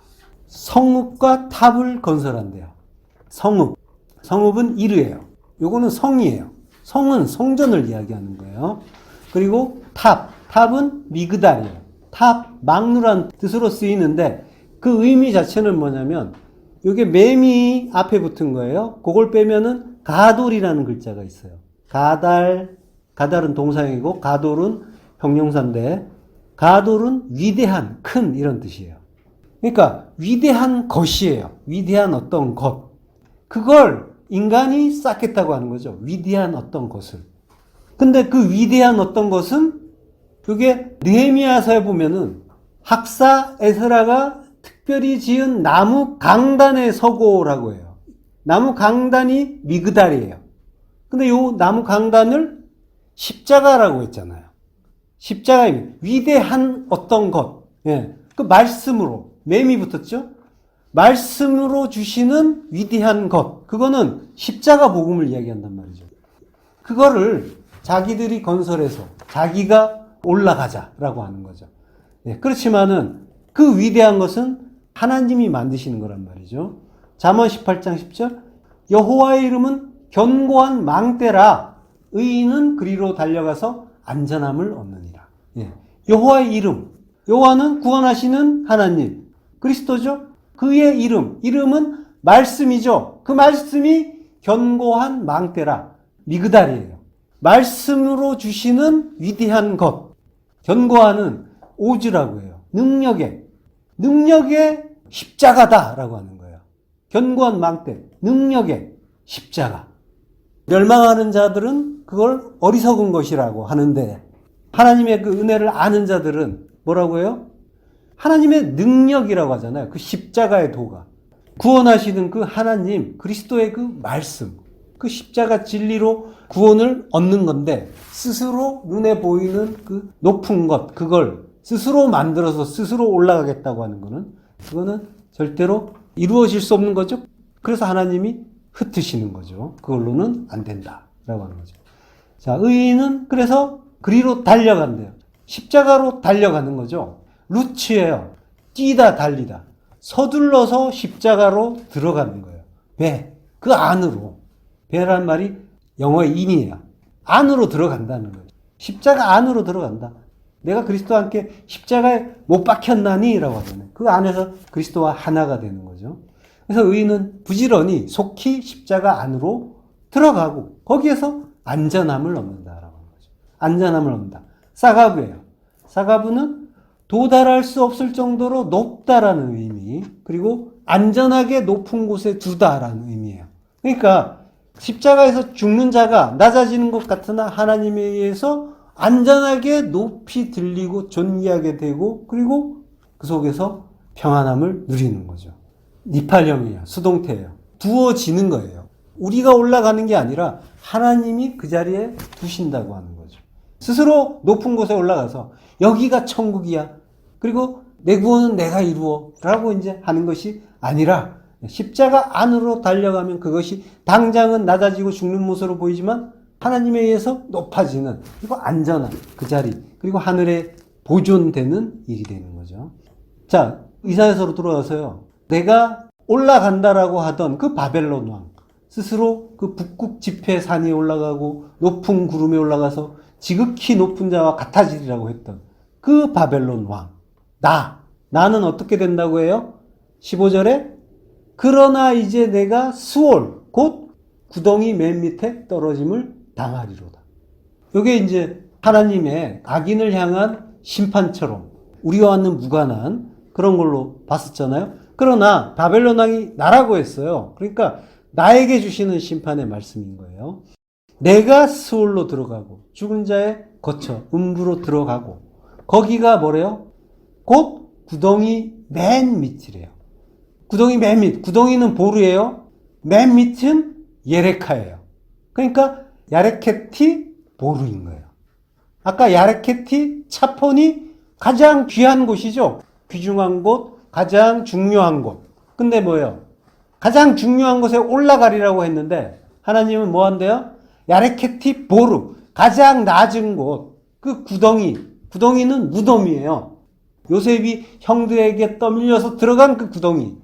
성읍과 탑을 건설한대요. 성읍은 이르예요. 요거는 성이에요. 성은 성전을 이야기하는 거예요. 그리고 탑은 미그달이에요. 탑, 망루란 뜻으로 쓰이는데 그 의미 자체는 뭐냐면 요게 매미 앞에 붙은 거예요. 그걸 빼면은 가돌이라는 글자가 있어요. 가달은 동사형이고 가돌은 형용사인데 가돌은 위대한, 큰 이런 뜻이에요. 그러니까 위대한 것이에요. 위대한 어떤 것. 그걸 인간이 쌓겠다고 하는 거죠. 위대한 어떤 것을. 근데 그 위대한 어떤 것은 그게 느헤미야서에 보면은 학사 에스라가 특별히 지은 나무 강단에 서고라고 해요. 나무 강단이 미그달이에요. 근데 요 나무 강단을 십자가라고 했잖아요. 십자가입니다. 위대한 어떤 것. 예. 그 말씀으로, 매미 붙었죠? 말씀으로 주시는 위대한 것. 그거는 십자가 복음을 이야기한단 말이죠. 그거를 자기들이 건설해서 자기가 올라가자라고 하는 거죠. 예. 그렇지만은 그 위대한 것은 하나님이 만드시는 거란 말이죠. 잠언 18장 10절 여호와의 이름은 견고한 망대라 의인은 그리로 달려가서 안전함을 얻느니라. 예. 여호와의 이름. 여호와는 구원하시는 하나님. 그리스도죠. 그의 이름은 말씀이죠. 그 말씀이 견고한 망대라. 미그달이에요. 말씀으로 주시는 위대한 것. 견고하는 오즈라고 해요. 능력의 십자가다라고 하는 거예요. 견고한 망대. 능력의 십자가. 멸망하는 자들은 그걸 어리석은 것이라고 하는데 하나님의 그 은혜를 아는 자들은 뭐라고 해요? 하나님의 능력이라고 하잖아요. 그 십자가의 도가. 구원하시는 그 하나님, 그리스도의 그 말씀, 그 십자가 진리로 구원을 얻는 건데 스스로 눈에 보이는 그 높은 것, 그걸 스스로 만들어서 스스로 올라가겠다고 하는 거는 그거는 절대로 이루어질 수 없는 거죠. 그래서 하나님이 흩으시는 거죠. 그걸로는 안 된다라고 하는 거죠. 자, 의인은 그래서 그리로 달려간대요. 십자가로 달려가는 거죠. 루츠예요. 뛰다 달리다. 서둘러서 십자가로 들어가는 거예요. 그 안으로. 배란 말이 영어의 인이에요. 안으로 들어간다는 거예요. 십자가 안으로 들어간다. 내가 그리스도와 함께 십자가에 못 박혔나니? 라고 하잖아요. 그 안에서 그리스도와 하나가 되는 거죠. 그래서 의인은 부지런히 속히 십자가 안으로 들어가고 거기에서 안전함을 얻는다라고 하는 거죠. 안전함을 얻는다. 사가브예요. 사가브는 도달할 수 없을 정도로 높다라는 의미, 그리고 안전하게 높은 곳에 두다라는 의미예요. 그러니까 십자가에서 죽는 자가 낮아지는 것 같으나 하나님에 의해서 안전하게 높이 들리고 존귀하게 되고 그리고 그 속에서 평안함을 누리는 거죠. 니팔형이에요. 수동태예요. 두어지는 거예요. 우리가 올라가는 게 아니라 하나님이 그 자리에 두신다고 하는 거죠. 스스로 높은 곳에 올라가서 여기가 천국이야. 그리고 내 구원은 내가 이루어. 라고 이제 하는 것이 아니라 십자가 안으로 달려가면 그것이 당장은 낮아지고 죽는 모습으로 보이지만 하나님에 의해서 높아지는, 그리고 안전한 그 자리, 그리고 하늘에 보존되는 일이 되는 거죠. 자, 이사야서로 돌아가서요. 내가 올라간다라고 하던 그 바벨론 왕, 스스로 그 북극 지폐 산에 올라가고 높은 구름에 올라가서 지극히 높은 자와 같아지리라고 했던 그 바벨론 왕, 나는 어떻게 된다고 해요? 15절에 그러나 이제 내가 수월, 곧 구덩이 맨 밑에 떨어짐을 당하리로다. 이게 이제 하나님의 악인을 향한 심판처럼 우리와는 무관한 그런 걸로 봤었잖아요. 그러나 바벨론 왕이 나라고 했어요. 그러니까 나에게 주시는 심판의 말씀인 거예요. 내가 스올로 들어가고 죽은 자의 거처 음부로 들어가고 거기가 뭐래요? 곧 구덩이 맨 밑이래요. 구덩이 맨 밑. 구덩이는 보르예요. 맨 밑은 예레카예요. 그러니까 야레케티 보르인 거예요. 아까 야레케티 차폰이 가장 귀한 곳이죠. 귀중한 곳, 가장 중요한 곳. 근데 뭐예요? 가장 중요한 곳에 올라가리라고 했는데 하나님은 뭐 한대요? 야레케티 보르, 가장 낮은 곳, 그 구덩이는 무덤이에요. 요셉이 형들에게 떠밀려서 들어간 그 구덩이.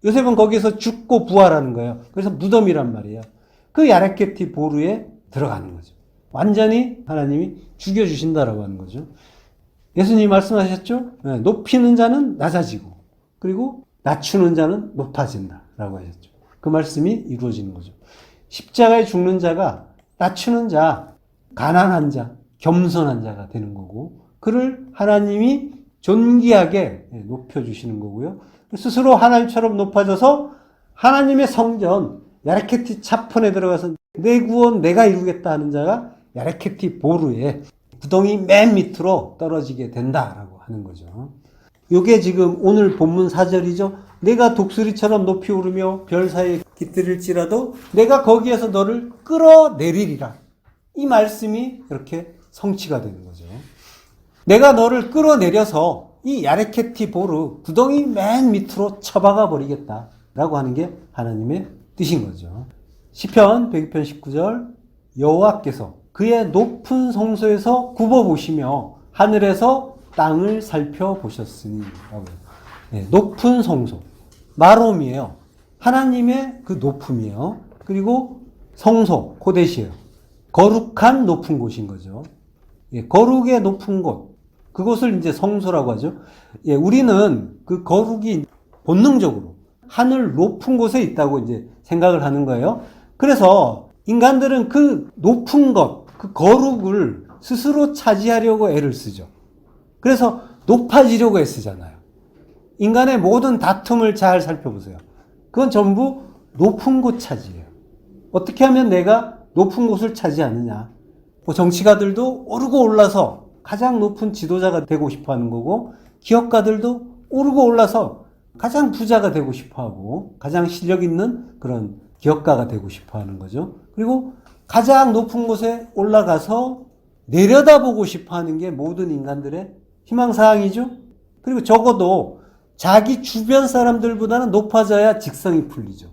요셉은 거기서 죽고 부활하는 거예요. 그래서 무덤이란 말이에요. 그 야레케티 보르에 들어가는 거죠. 완전히 하나님이 죽여주신다라고 하는 거죠. 예수님이 말씀하셨죠? 네, 높이는 자는 낮아지고 그리고 낮추는 자는 높아진다라고 하셨죠. 그 말씀이 이루어지는 거죠. 십자가에 죽는 자가 낮추는 자, 가난한 자, 겸손한 자가 되는 거고 그를 하나님이 존귀하게 높여주시는 거고요. 스스로 하나님처럼 높아져서 하나님의 성전 야레케티 차폰에 들어가서 내 구원 내가 이루겠다 하는 자가 야레케티 보르에 구덩이 맨 밑으로 떨어지게 된다라고 하는 거죠. 이게 지금 오늘 본문 4절이죠. 내가 독수리처럼 높이 오르며 별 사이에 깃들일지라도 내가 거기에서 너를 끌어내리리라. 이 말씀이 이렇게 성취가 되는 거죠. 내가 너를 끌어내려서 이 야레케티 보르 구덩이 맨 밑으로 쳐박아 버리겠다라고 하는 게 하나님의 뜻인 거죠. 시편 102편 19절 여호와께서 그의 높은 성소에서 굽어보시며 하늘에서 땅을 살펴보셨으니 네, 높은 성소 마롬이에요. 하나님의 그 높음이에요. 그리고 성소 코데시예요. 거룩한 높은 곳인 거죠. 예, 거룩의 높은 곳 그곳을 이제 성소라고 하죠. 예, 우리는 그 거룩이 본능적으로 하늘 높은 곳에 있다고 이제 생각을 하는 거예요. 그래서 인간들은 그 높은 것, 그 거룩을 스스로 차지하려고 애를 쓰죠. 그래서 높아지려고 애쓰잖아요. 인간의 모든 다툼을 잘 살펴보세요. 그건 전부 높은 곳 차지예요. 어떻게 하면 내가 높은 곳을 차지하느냐. 뭐 정치가들도 오르고 올라서 가장 높은 지도자가 되고 싶어 하는 거고, 기업가들도 오르고 올라서 가장 부자가 되고 싶어 하고, 가장 실력 있는 그런 기업가가 되고 싶어 하는 거죠. 그리고 가장 높은 곳에 올라가서 내려다보고 싶어 하는 게 모든 인간들의 희망사항이죠. 그리고 적어도 자기 주변 사람들보다는 높아져야 직성이 풀리죠.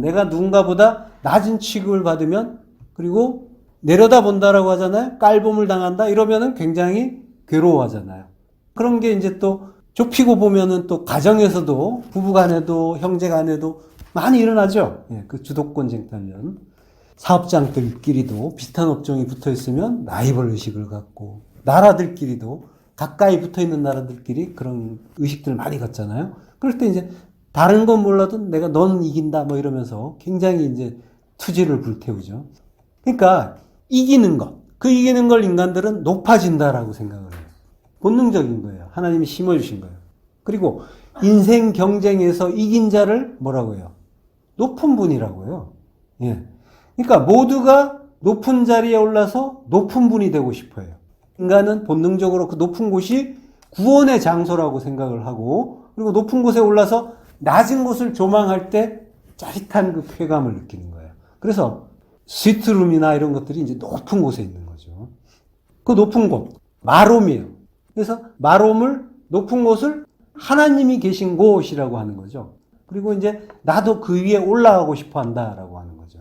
내가 누군가보다 낮은 취급을 받으면, 그리고 내려다본다라고 하잖아요. 깔봄을 당한다 이러면은 굉장히 괴로워하잖아요. 그런 게 이제 또 좁히고 보면은 또 가정에서도 부부간에도 형제간에도 많이 일어나죠. 예, 그 주도권 쟁탈전. 사업장들끼리도 비슷한 업종이 붙어 있으면 라이벌 의식을 갖고, 나라들끼리도 가까이 붙어 있는 나라들끼리 그런 의식들을 많이 갖잖아요. 그럴 때 이제 다른 건 몰라도 내가 너는 이긴다 뭐 이러면서 굉장히 이제 투지를 불태우죠. 그러니까 이기는 것, 그 이기는 걸 인간들은 높아진다라고 생각을 해요. 본능적인 거예요. 하나님이 심어주신 거예요. 그리고 인생 경쟁에서 이긴 자를 뭐라고 해요? 높은 분이라고 해요. 예. 그러니까 모두가 높은 자리에 올라서 높은 분이 되고 싶어 해요. 인간은 본능적으로 그 높은 곳이 구원의 장소라고 생각을 하고, 그리고 높은 곳에 올라서 낮은 곳을 조망할 때 짜릿한 그 쾌감을 느끼는 거예요. 그래서 스위트룸이나 이런 것들이 이제 높은 곳에 있는 거죠. 그 높은 곳, 마롬이에요. 그래서 마롬을, 높은 곳을 하나님이 계신 곳이라고 하는 거죠. 그리고 이제 나도 그 위에 올라가고 싶어 한다라고 하는 거죠.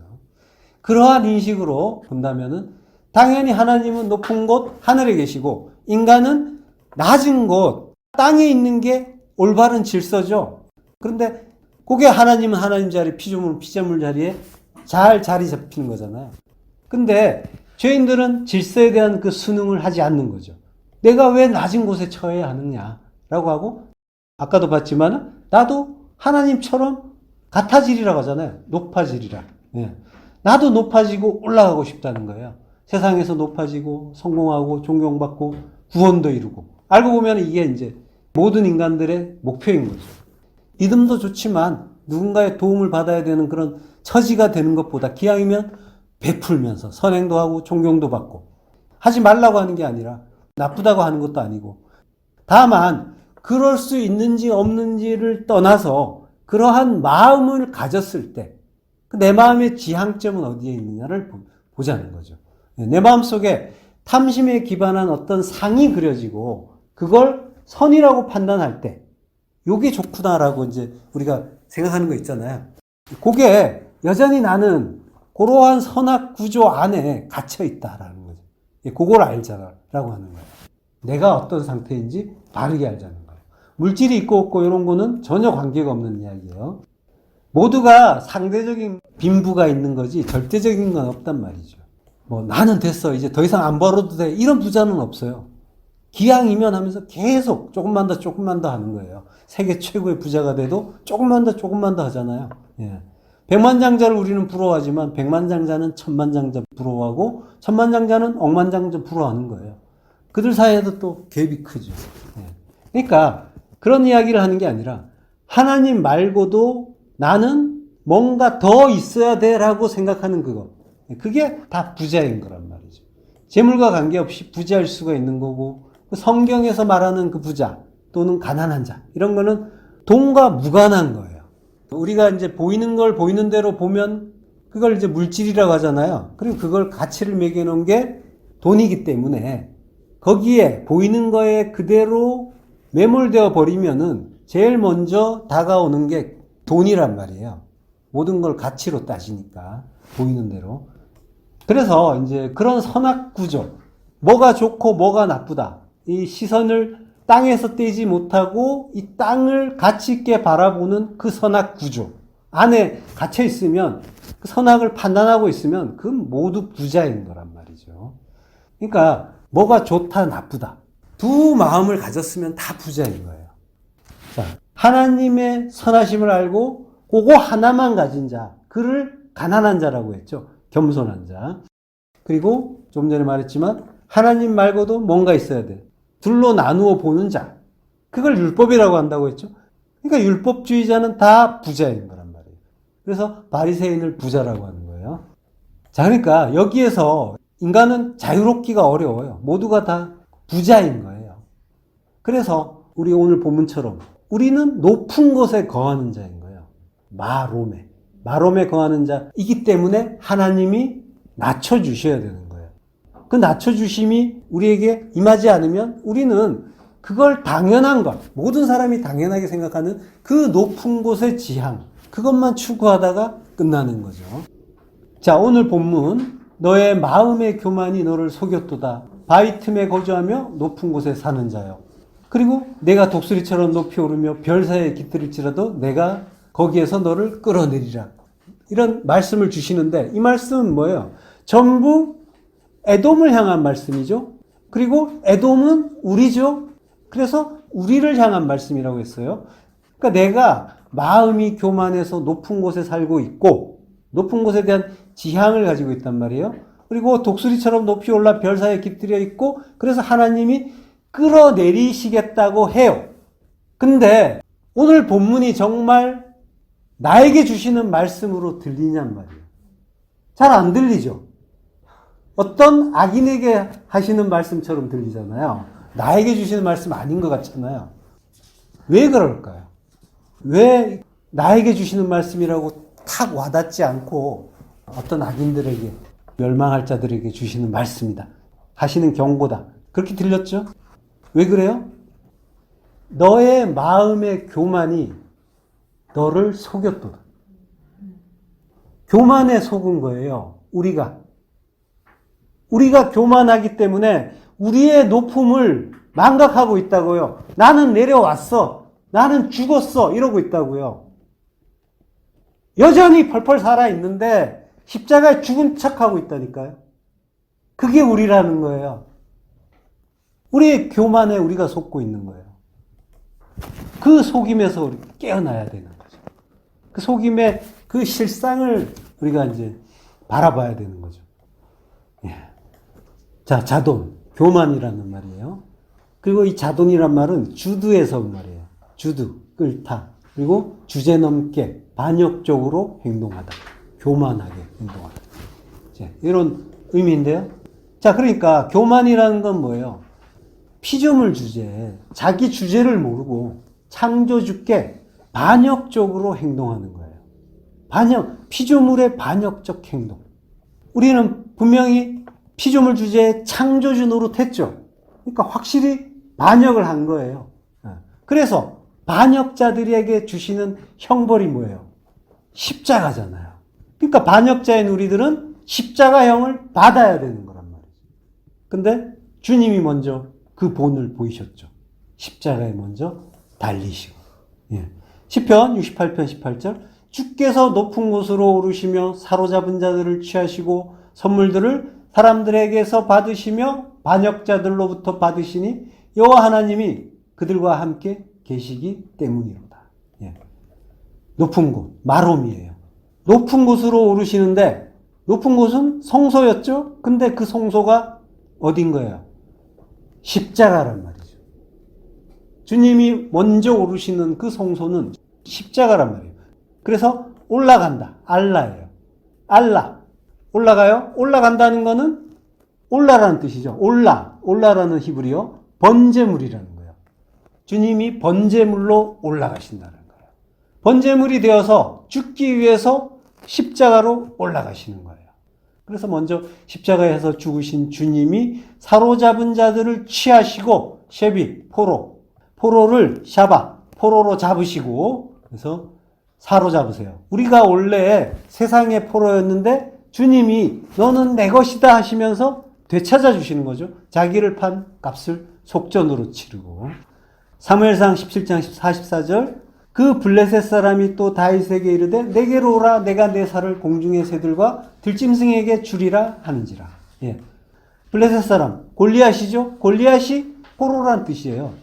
그러한 인식으로 본다면은 당연히 하나님은 높은 곳, 하늘에 계시고 인간은 낮은 곳, 땅에 있는 게 올바른 질서죠. 그런데 그게 하나님은 하나님 자리, 피조물은 피조물 자리에 잘 자리 잡히는 거잖아요. 근데 죄인들은 질서에 대한 그 순응을 하지 않는 거죠. 내가 왜 낮은 곳에 처해야 하느냐라고 하고, 아까도 봤지만 나도 하나님처럼 같아지리라고 하잖아요. 높아지리라. 예. 나도 높아지고 올라가고 싶다는 거예요. 세상에서 높아지고 성공하고 존경받고 구원도 이루고. 알고 보면 이게 이제 모든 인간들의 목표인 거죠. 믿음도 좋지만 누군가의 도움을 받아야 되는 그런 처지가 되는 것보다 기왕이면 베풀면서 선행도 하고 존경도 받고, 하지 말라고 하는 게 아니라 나쁘다고 하는 것도 아니고, 다만 그럴 수 있는지 없는지를 떠나서 그러한 마음을 가졌을 때 내 마음의 지향점은 어디에 있느냐를 보자는 거죠. 내 마음속에 탐심에 기반한 어떤 상이 그려지고 그걸 선이라고 판단할 때 요게 좋구나라고 이제 우리가 생각하는 거 있잖아요. 그게 여전히 나는 그러한 선악 구조 안에 갇혀 있다라는 거죠. 그걸 알자라고 하는 거예요. 내가 어떤 상태인지 바르게 알자는 거예요. 물질이 있고 없고 이런 거는 전혀 관계가 없는 이야기예요. 모두가 상대적인 빈부가 있는 거지 절대적인 건 없단 말이죠. 뭐 나는 됐어, 이제 더 이상 안 벌어도 돼, 이런 부자는 없어요. 기왕이면 하면서 계속 조금만 더 하는 거예요. 세계 최고의 부자가 돼도 조금만 더 하잖아요. 예. 백만장자를 우리는 부러워하지만 백만장자는 천만장자 부러워하고 천만장자는 억만장자 부러워하는 거예요. 그들 사이에도 또 갭이 크죠. 예. 그러니까 그런 이야기를 하는 게 아니라 하나님 말고도 나는 뭔가 더 있어야 돼라고 생각하는 그거. 그게 다 부자인 거란 말이죠. 재물과 관계없이 부자일 수가 있는 거고, 성경에서 말하는 그 부자 또는 가난한 자, 이런 거는 돈과 무관한 거예요. 우리가 이제 보이는 걸 보이는 대로 보면 그걸 이제 물질이라고 하잖아요. 그리고 그걸 가치를 매겨놓은 게 돈이기 때문에 거기에 보이는 거에 그대로 매몰되어 버리면은 제일 먼저 다가오는 게 돈이란 말이에요. 모든 걸 가치로 따지니까 보이는 대로. 그래서 이제 그런 선악 구조, 뭐가 좋고 뭐가 나쁘다, 이 시선을 땅에서 떼지 못하고 이 땅을 가치 있게 바라보는 그 선악 구조 안에 갇혀 있으면, 그 선악을 판단하고 있으면 그건 모두 부자인 거란 말이죠. 그러니까 뭐가 좋다 나쁘다 두 마음을 가졌으면 다 부자인 거예요. 자, 하나님의 선하심을 알고 그거 하나만 가진 자, 그를 가난한 자라고 했죠. 겸손한 자. 그리고 좀 전에 말했지만 하나님 말고도 뭔가 있어야 돼. 둘로 나누어 보는 자. 그걸 율법이라고 한다고 했죠. 그러니까 율법주의자는 다 부자인 거란 말이에요. 그래서 바리새인을 부자라고 하는 거예요. 자, 그러니까 여기에서 인간은 자유롭기가 어려워요. 모두가 다 부자인 거예요. 그래서 우리 오늘 본문처럼 우리는 높은 곳에 거하는 자인 거예요. 마롬에 거하는 자이기 때문에 하나님이 낮춰주셔야 되는 거예요. 그 낮춰주심이 우리에게 임하지 않으면 우리는 그걸 당연한 것, 모든 사람이 당연하게 생각하는 그 높은 곳의 지향, 그것만 추구하다가 끝나는 거죠. 자, 오늘 본문, 너의 마음의 교만이 너를 속였도다. 바위 틈에 거주하며 높은 곳에 사는 자요. 그리고 내가 독수리처럼 높이 오르며 별 사이에 깃들일지라도 내가 거기에서 너를 끌어내리라. 이런 말씀을 주시는데, 이 말씀은 뭐예요? 전부 에돔을 향한 말씀이죠. 그리고 에돔은 우리죠. 그래서 우리를 향한 말씀이라고 했어요. 그러니까 내가 마음이 교만해서 높은 곳에 살고 있고 높은 곳에 대한 지향을 가지고 있단 말이에요. 그리고 독수리처럼 높이 올라 별 사이에 깃들여 있고, 그래서 하나님이 끌어내리시겠다고 해요. 근데 오늘 본문이 정말 나에게 주시는 말씀으로 들리냔 말이에요. 잘 안 들리죠? 어떤 악인에게 하시는 말씀처럼 들리잖아요. 나에게 주시는 말씀 아닌 것 같잖아요. 왜 그럴까요? 왜 나에게 주시는 말씀이라고 탁 와닿지 않고 어떤 악인들에게, 멸망할 자들에게 주시는 말씀이다, 하시는 경고다, 그렇게 들렸죠? 왜 그래요? 너의 마음의 교만이 너를 속였도다. 교만에 속은 거예요. 우리가 교만하기 때문에 우리의 높음을 망각하고 있다고요. 나는 내려왔어, 나는 죽었어, 이러고 있다고요. 여전히 펄펄 살아있는데 십자가에 죽은 척하고 있다니까요. 그게 우리라는 거예요. 우리의 교만에 우리가 속고 있는 거예요. 그 속임에서 우리 깨어나야 되는 거죠. 그 속임의 그 실상을 우리가 이제 바라봐야 되는 거죠. 예. 자, 자돈, 교만이라는 말이에요. 그리고 이 자돈이란 말은 주드에서 온 말이에요. 주드, 끓다. 그리고 주제넘게, 반역적으로 행동하다. 교만하게 행동하다. 자, 이런 의미인데요. 자, 그러니까 교만이라는 건 뭐예요? 피조물 주제, 자기 주제를 모르고 창조주께 반역적으로 행동하는 거예요. 피조물의 반역적 행동. 우리는 분명히 피조물 주제에 창조주 노릇했죠. 그러니까 확실히 반역을 한 거예요. 그래서 반역자들에게 주시는 형벌이 뭐예요? 십자가잖아요. 그러니까 반역자인 우리들은 십자가형을 받아야 되는 거란 말이죠. 근데 주님이 먼저 그 본을 보이셨죠. 십자가에 먼저 달리시고. 예. 시편 68편 18절, 주께서 높은 곳으로 오르시며 사로잡은 자들을 취하시고 선물들을 사람들에게서 받으시며 반역자들로부터 받으시니 여호와 하나님이 그들과 함께 계시기 때문이로다. 예. 높은 곳, 마롬이에요. 높은 곳으로 오르시는데, 높은 곳은 성소였죠? 근데 그 성소가 어딘 거예요? 십자가란 말이죠. 주님이 먼저 오르시는 그 성소는 십자가란 말이에요. 그래서 올라간다. 알라예요. 알라. 올라가요? 올라간다는 거는 올라라는 뜻이죠. 올라라는 히브리어 번제물이라는 거예요. 주님이 번제물로 올라가신다는 거예요. 번제물이 되어서 죽기 위해서 십자가로 올라가시는 거예요. 그래서 먼저 십자가에서 죽으신 주님이 사로잡은 자들을 취하시고, 셰비, 포로를 샤바, 포로로 잡으시고, 그래서 사로잡으세요. 우리가 원래 세상의 포로였는데 주님이 너는 내 것이다 하시면서 되찾아 주시는 거죠. 자기를 판 값을 속전으로 치르고. 사무엘상 17장 44절, 그 블레셋 사람이 또 다윗에게 이르되 내게로 오라, 내가 내 살을 공중의 새들과 들짐승에게 주리라 하는지라. 예. 블레셋 사람 골리앗이죠. 골리앗이 포로란 뜻이에요.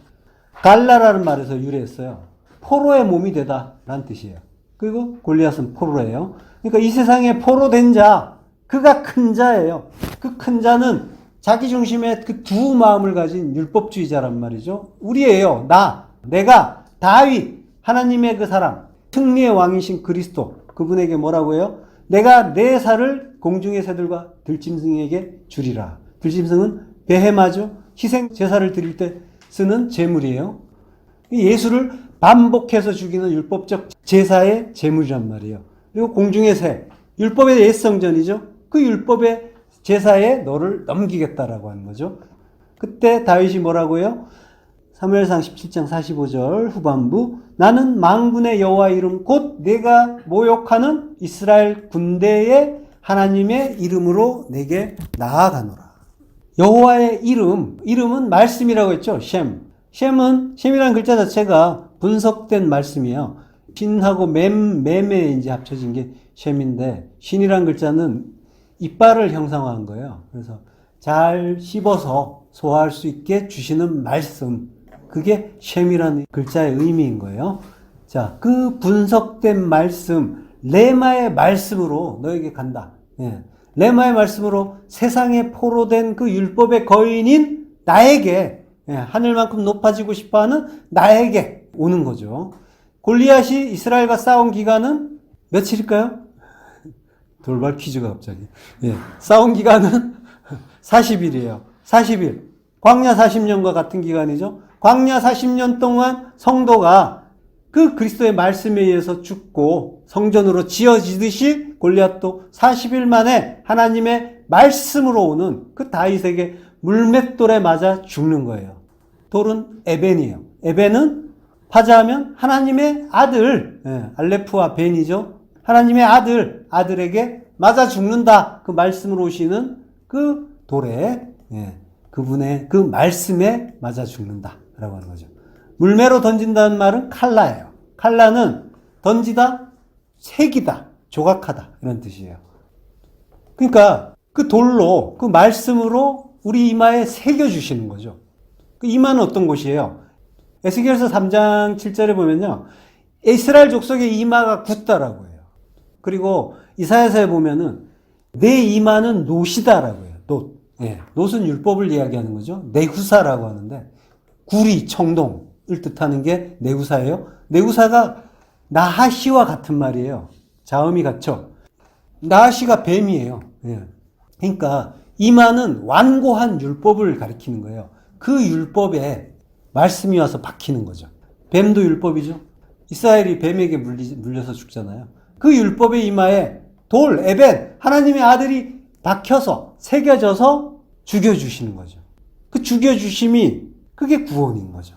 갈라라는 말에서 유래했어요. 포로의 몸이 되다 라는 뜻이에요. 그리고 골리앗은 포로예요. 그러니까 이 세상에 포로된 자, 그가 큰 자예요. 그 큰 자는 자기 중심의 그 두 마음을 가진 율법주의자란 말이죠. 우리예요. 내가 다윗, 하나님의 그 사람, 승리의 왕이신 그리스도, 그분에게 뭐라고 해요? 내가 내 살을 공중의 새들과 들짐승에게 주리라. 들짐승은 베헤마죠. 희생 제사를 드릴 때 쓰는 제물이에요. 예수를 반복해서 죽이는 율법적 제사의 제물이란 말이에요. 그리고 공중의 새, 율법의 옛성전이죠. 그 율법의 제사에 너를 넘기겠다라고 하는 거죠. 그때 다윗이 뭐라고 해요? 사무엘상 17장 45절 후반부, 나는 만군의 여호와 이름 곧 내가 모욕하는 이스라엘 군대의 하나님의 이름으로 내게 나아가노라. 여호와의 이름은 말씀이라고 했죠. 셈이라는 글자 자체가 분석된 말씀이에요. 신하고 맴에 이제 합쳐진 게 셈인데, 신이라는 글자는 이빨을 형상화한 거예요. 그래서 잘 씹어서 소화할 수 있게 주시는 말씀, 그게 셈이라는 글자의 의미인 거예요. 자, 그 분석된 말씀, 레마의 말씀으로 너에게 간다. 예. 레마의 말씀으로 세상에 포로된 그 율법의 거인인 나에게, 예, 하늘만큼 높아지고 싶어하는 나에게 오는 거죠. 골리앗이 이스라엘과 싸운 기간은 며칠일까요? 돌발 퀴즈가 갑자기. 예. 싸운 기간은 40일이에요. 40일. 광야 40년과 같은 기간이죠. 광야 40년 동안 성도가 그 그리스도의 말씀에 의해서 죽고 성전으로 지어지듯이 골리앗도 40일 만에 하나님의 말씀으로 오는 그 다윗에게 물맷돌에 맞아 죽는 거예요. 돌은 에벤이에요. 에벤은 파자하면 하나님의 아들, 알레프와 벤이죠. 하나님의 아들에게 맞아 죽는다. 그 말씀으로 오시는 그 돌에, 그분의 그 말씀에 맞아 죽는다라고 하는 거죠. 물매로 던진다는 말은 칼라예요. 칼라는 던지다, 새기다, 조각하다 이런 뜻이에요. 그러니까 그 돌로, 그 말씀으로 우리 이마에 새겨주시는 거죠. 그 이마는 어떤 곳이에요? 에스겔서 3장 7절에 보면요. 이스라엘 족속의 이마가 굳다라고 해요. 그리고 이사야서에 보면은 내 이마는 놋이다라고 해요. 놋. 놋은 율법을 이야기하는 거죠. 내후사라고 하는데 구리, 청동을 뜻하는 게 내후사예요. 내후사가 나하시와 같은 말이에요. 자음이 같죠. 나하시가 뱀이에요. 그러니까 이마는 완고한 율법을 가리키는 거예요. 그 율법에 말씀이 와서 박히는 거죠. 뱀도 율법이죠. 이스라엘이 뱀에게 물려서 죽잖아요. 그 율법의 이마에 돌, 에벤, 하나님의 아들이 박혀서 새겨져서 죽여주시는 거죠. 그 죽여주심이 그게 구원인 거죠.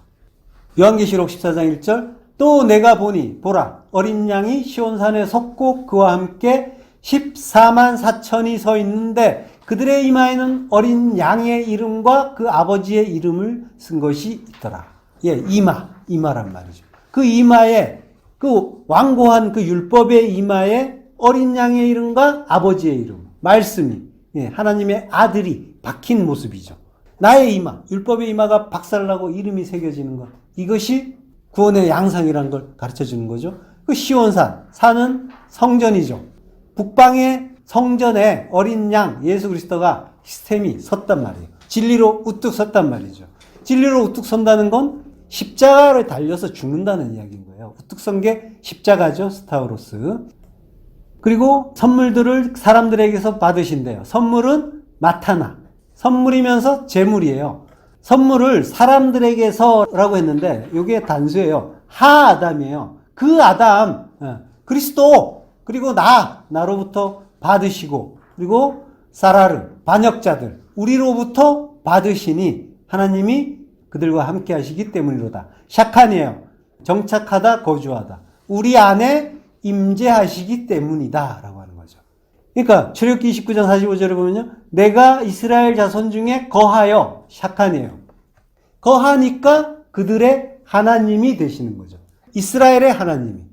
요한계시록 14장 1절 또 내가 보니 보라 어린 양이 시온산에 섰고 그와 함께 14만 4천이 서 있는데 그들의 이마에는 어린 양의 이름과 그 아버지의 이름을 쓴 것이 있더라. 이마란 말이죠. 그 이마에 그 완고한 그 율법의 이마에 어린 양의 이름과 아버지의 이름, 말씀이 하나님의 아들이 박힌 모습이죠. 나의 이마, 율법의 이마가 박살나고 이름이 새겨지는 것. 이것이 구원의 양상이라는 걸 가르쳐주는 거죠. 그 시온산, 산은 성전이죠. 북방의 성전에 어린 양, 예수 그리스도가 시스템이 섰단 말이에요. 진리로 우뚝 섰단 말이죠. 진리로 우뚝 선다는 건 십자가를 달려서 죽는다는 이야기인 거예요. 우뚝 선 게 십자가죠. 스타우로스. 그리고 선물들을 사람들에게서 받으신대요. 선물은 마타나. 선물이면서 재물이에요. 선물을 사람들에게서라고 했는데 이게 단수예요. 하아담이에요. 그 아담, 그리스도, 그리고 나로부터 받으시고 그리고 사라르, 반역자들, 우리로부터 받으시니 하나님이 그들과 함께 하시기 때문이로다. 샤칸이에요. 정착하다, 거주하다. 우리 안에 임재하시기 때문이다 라고 하는 거죠. 그러니까 출애굽기 29장 45절에 보면요. 내가 이스라엘 자손 중에 거하여, 샤칸이에요. 거하니까 그들의 하나님이 되시는 거죠. 이스라엘의 하나님이.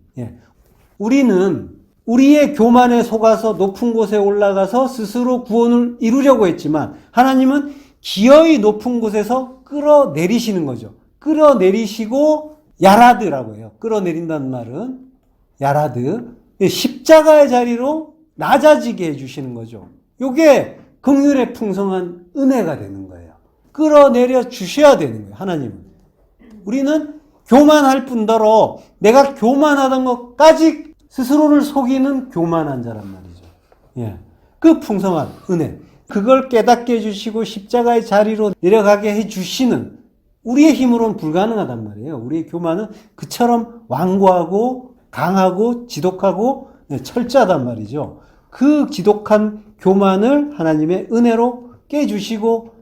우리는 우리의 교만에 속아서 높은 곳에 올라가서 스스로 구원을 이루려고 했지만 하나님은 기어이 높은 곳에서 끌어내리시는 거죠. 끌어내리시고 야라드라고 해요. 끌어내린다는 말은 야라드. 십자가의 자리로 낮아지게 해주시는 거죠. 이게 긍휼의 풍성한 은혜가 되는 거예요. 끌어내려 주셔야 되는 거예요. 하나님은. 우리는 교만할 뿐더러 내가 교만하던 것까지 스스로를 속이는 교만한 자란 말이죠. 그 풍성한 은혜. 그걸 깨닫게 해주시고 십자가의 자리로 내려가게 해주시는 우리의 힘으로는 불가능하단 말이에요. 우리의 교만은 그처럼 완고하고 강하고 지독하고 철저하단 말이죠. 그 지독한 교만을 하나님의 은혜로 깨주시고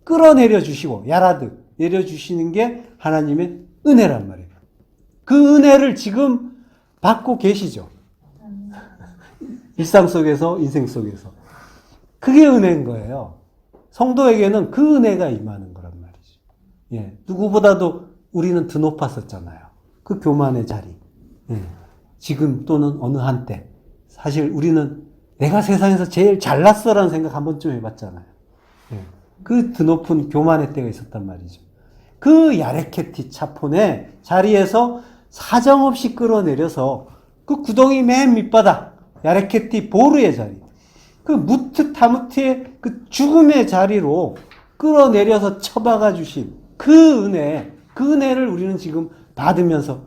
끌어내려 주시고 야라드 내려주시는 게 하나님의 은혜란 말이에요. 그 은혜를 지금 받고 계시죠. 일상 속에서 인생 속에서. 그게 은혜인 거예요. 성도에게는 그 은혜가 임하는 거란 말이죠. 누구보다도 우리는 더 높았었잖아요. 그 교만의 자리. 지금 또는 어느 한때. 사실 우리는 내가 세상에서 제일 잘났어라는 생각 한 번쯤 해봤잖아요. 그 드높은 교만의 때가 있었단 말이죠. 그 야레케티 차폰의 자리에서 사정없이 끌어내려서 그 구덩이 맨 밑바닥 야레케티 보르의 자리 그 무트 타무트의 그 죽음의 자리로 끌어내려서 처박아 주신 그 은혜를 우리는 지금 받으면서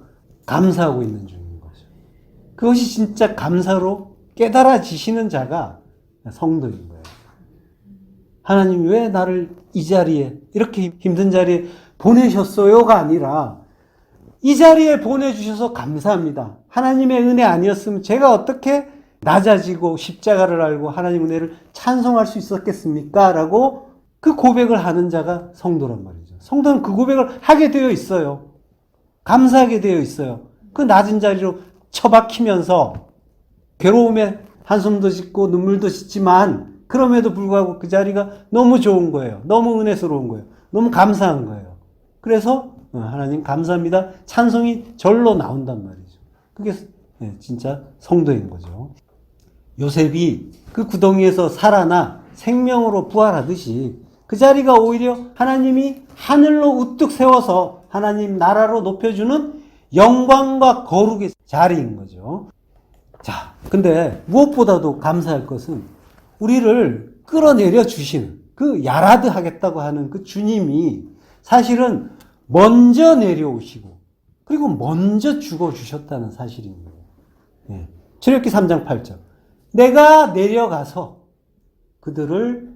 감사하고 있는 중인 거죠. 그것이 진짜 감사로 깨달아지시는 자가 성도인 거예요. 하나님이 왜 나를 이 자리에 이렇게 힘든 자리에 보내셨어요가 아니라 이 자리에 보내주셔서 감사합니다. 하나님의 은혜 아니었으면 제가 어떻게 낮아지고 십자가를 알고 하나님 은혜를 찬송할 수 있었겠습니까? 라고 그 고백을 하는 자가 성도란 말이죠. 성도는 그 고백을 하게 되어 있어요. 감사하게 되어 있어요. 그 낮은 자리로 처박히면서 괴로움에 한숨도 짓고 눈물도 짓지만 그럼에도 불구하고 그 자리가 너무 좋은 거예요. 너무 은혜스러운 거예요. 너무 감사한 거예요. 그래서 하나님 감사합니다. 찬송이 절로 나온단 말이죠. 그게 진짜 성도인 거죠. 요셉이 그 구덩이에서 살아나 생명으로 부활하듯이 그 자리가 오히려 하나님이 하늘로 우뚝 세워서 하나님 나라로 높여주는 영광과 거룩의 자리인 거죠. 자, 근데 무엇보다도 감사할 것은 우리를 끌어내려 주시는 그 야라드 하겠다고 하는 그 주님이 사실은 먼저 내려오시고 그리고 먼저 죽어주셨다는 사실입니다. 예. 출애굽기 3장 8절. 내가 내려가서 그들을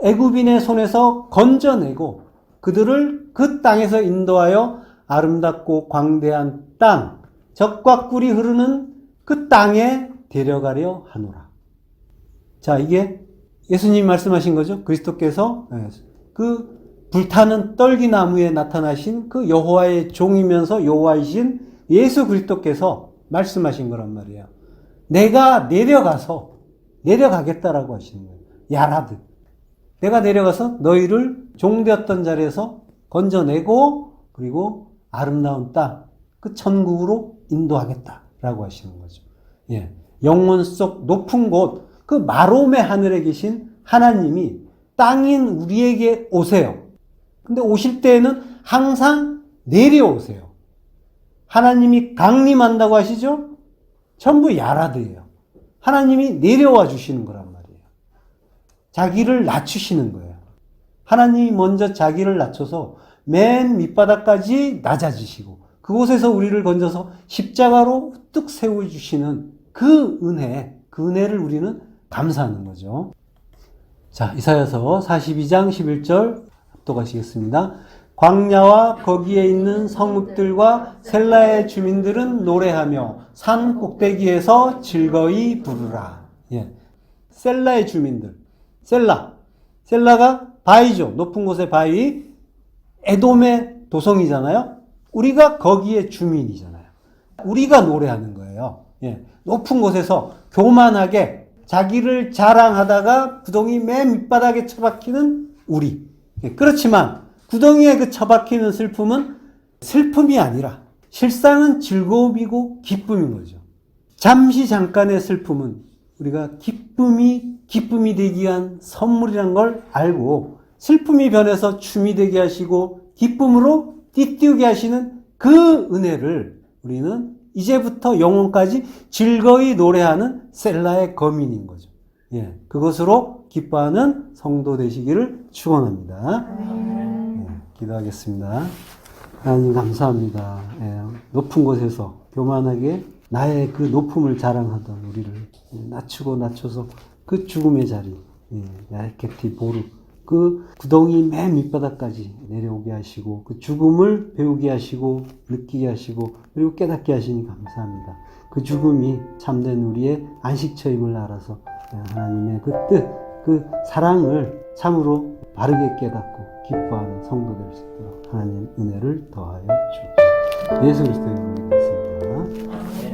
애굽인의 손에서 건져내고 그들을 그 땅에서 인도하여 아름답고 광대한 땅, 젖과 꿀이 흐르는 그 땅에 데려가려 하노라. 자, 이게 예수님이 말씀하신 거죠. 그리스도께서 그 불타는 떨기나무에 나타나신 그 여호와의 종이면서 여호와이신 예수 그리스도께서 말씀하신 거란 말이에요. 내가 내려가겠다라고 하시는 거예요. 야라드. 내가 내려가서 너희를 종되었던 자리에서 건져내고 그리고 아름다운 땅, 그 천국으로 인도하겠다라고 하시는 거죠. 예. 영원 속 높은 곳, 그 마롬의 하늘에 계신 하나님이 땅인 우리에게 오세요. 근데 오실 때에는 항상 내려오세요. 하나님이 강림한다고 하시죠? 전부 야라드예요. 하나님이 내려와 주시는 거란 말이에요. 자기를 낮추시는 거예요. 하나님이 먼저 자기를 낮춰서 맨 밑바닥까지 낮아지시고 그곳에서 우리를 건져서 십자가로 우뚝 세워주시는 그 은혜를 우리는 감사하는 거죠. 자, 이사야서 42장 11절 합독하시겠습니다. 광야와 거기에 있는 성읍들과 셀라의 주민들은 노래하며 산 꼭대기에서 즐거이 부르라. 예. 셀라의 주민들. 셀라가 바위죠. 높은 곳의 바위. 에돔의 도성이잖아요. 우리가 거기에 주민이잖아요. 우리가 노래하는 거예요. 예. 높은 곳에서 교만하게 자기를 자랑하다가 구덩이 맨 밑바닥에 처박히는 우리. 예. 그렇지만 구덩이에 그 처박히는 슬픔은 슬픔이 아니라 실상은 즐거움이고 기쁨인 거죠. 잠깐의 슬픔은 우리가 기쁨이 되기 위한 선물이란 걸 알고 슬픔이 변해서 춤이 되게 하시고 기쁨으로 띠띠우게 하시는 그 은혜를 우리는 이제부터 영원까지 즐거이 노래하는 셀라의 거민인 거죠. 예, 그것으로 기뻐하는 성도 되시기를 축원합니다. 기도하겠습니다. 하나님 감사합니다. 예, 높은 곳에서 교만하게 나의 그 높음을 자랑하던 우리를 낮춰서 그 죽음의 자리, 야케티 보르, 그 구덩이 맨 밑바닥까지 내려오게 하시고 그 죽음을 배우게 하시고 느끼게 하시고 그리고 깨닫게 하시니 감사합니다. 그 죽음이 참된 우리의 안식처임을 알아서 하나님의 그 뜻, 그 사랑을 참으로 바르게 깨닫고 기뻐하는 성도 될 수 있도록 하나님 은혜를 더하여 주옵소서. 예수 그리스도의 이름으로 기도했습니다.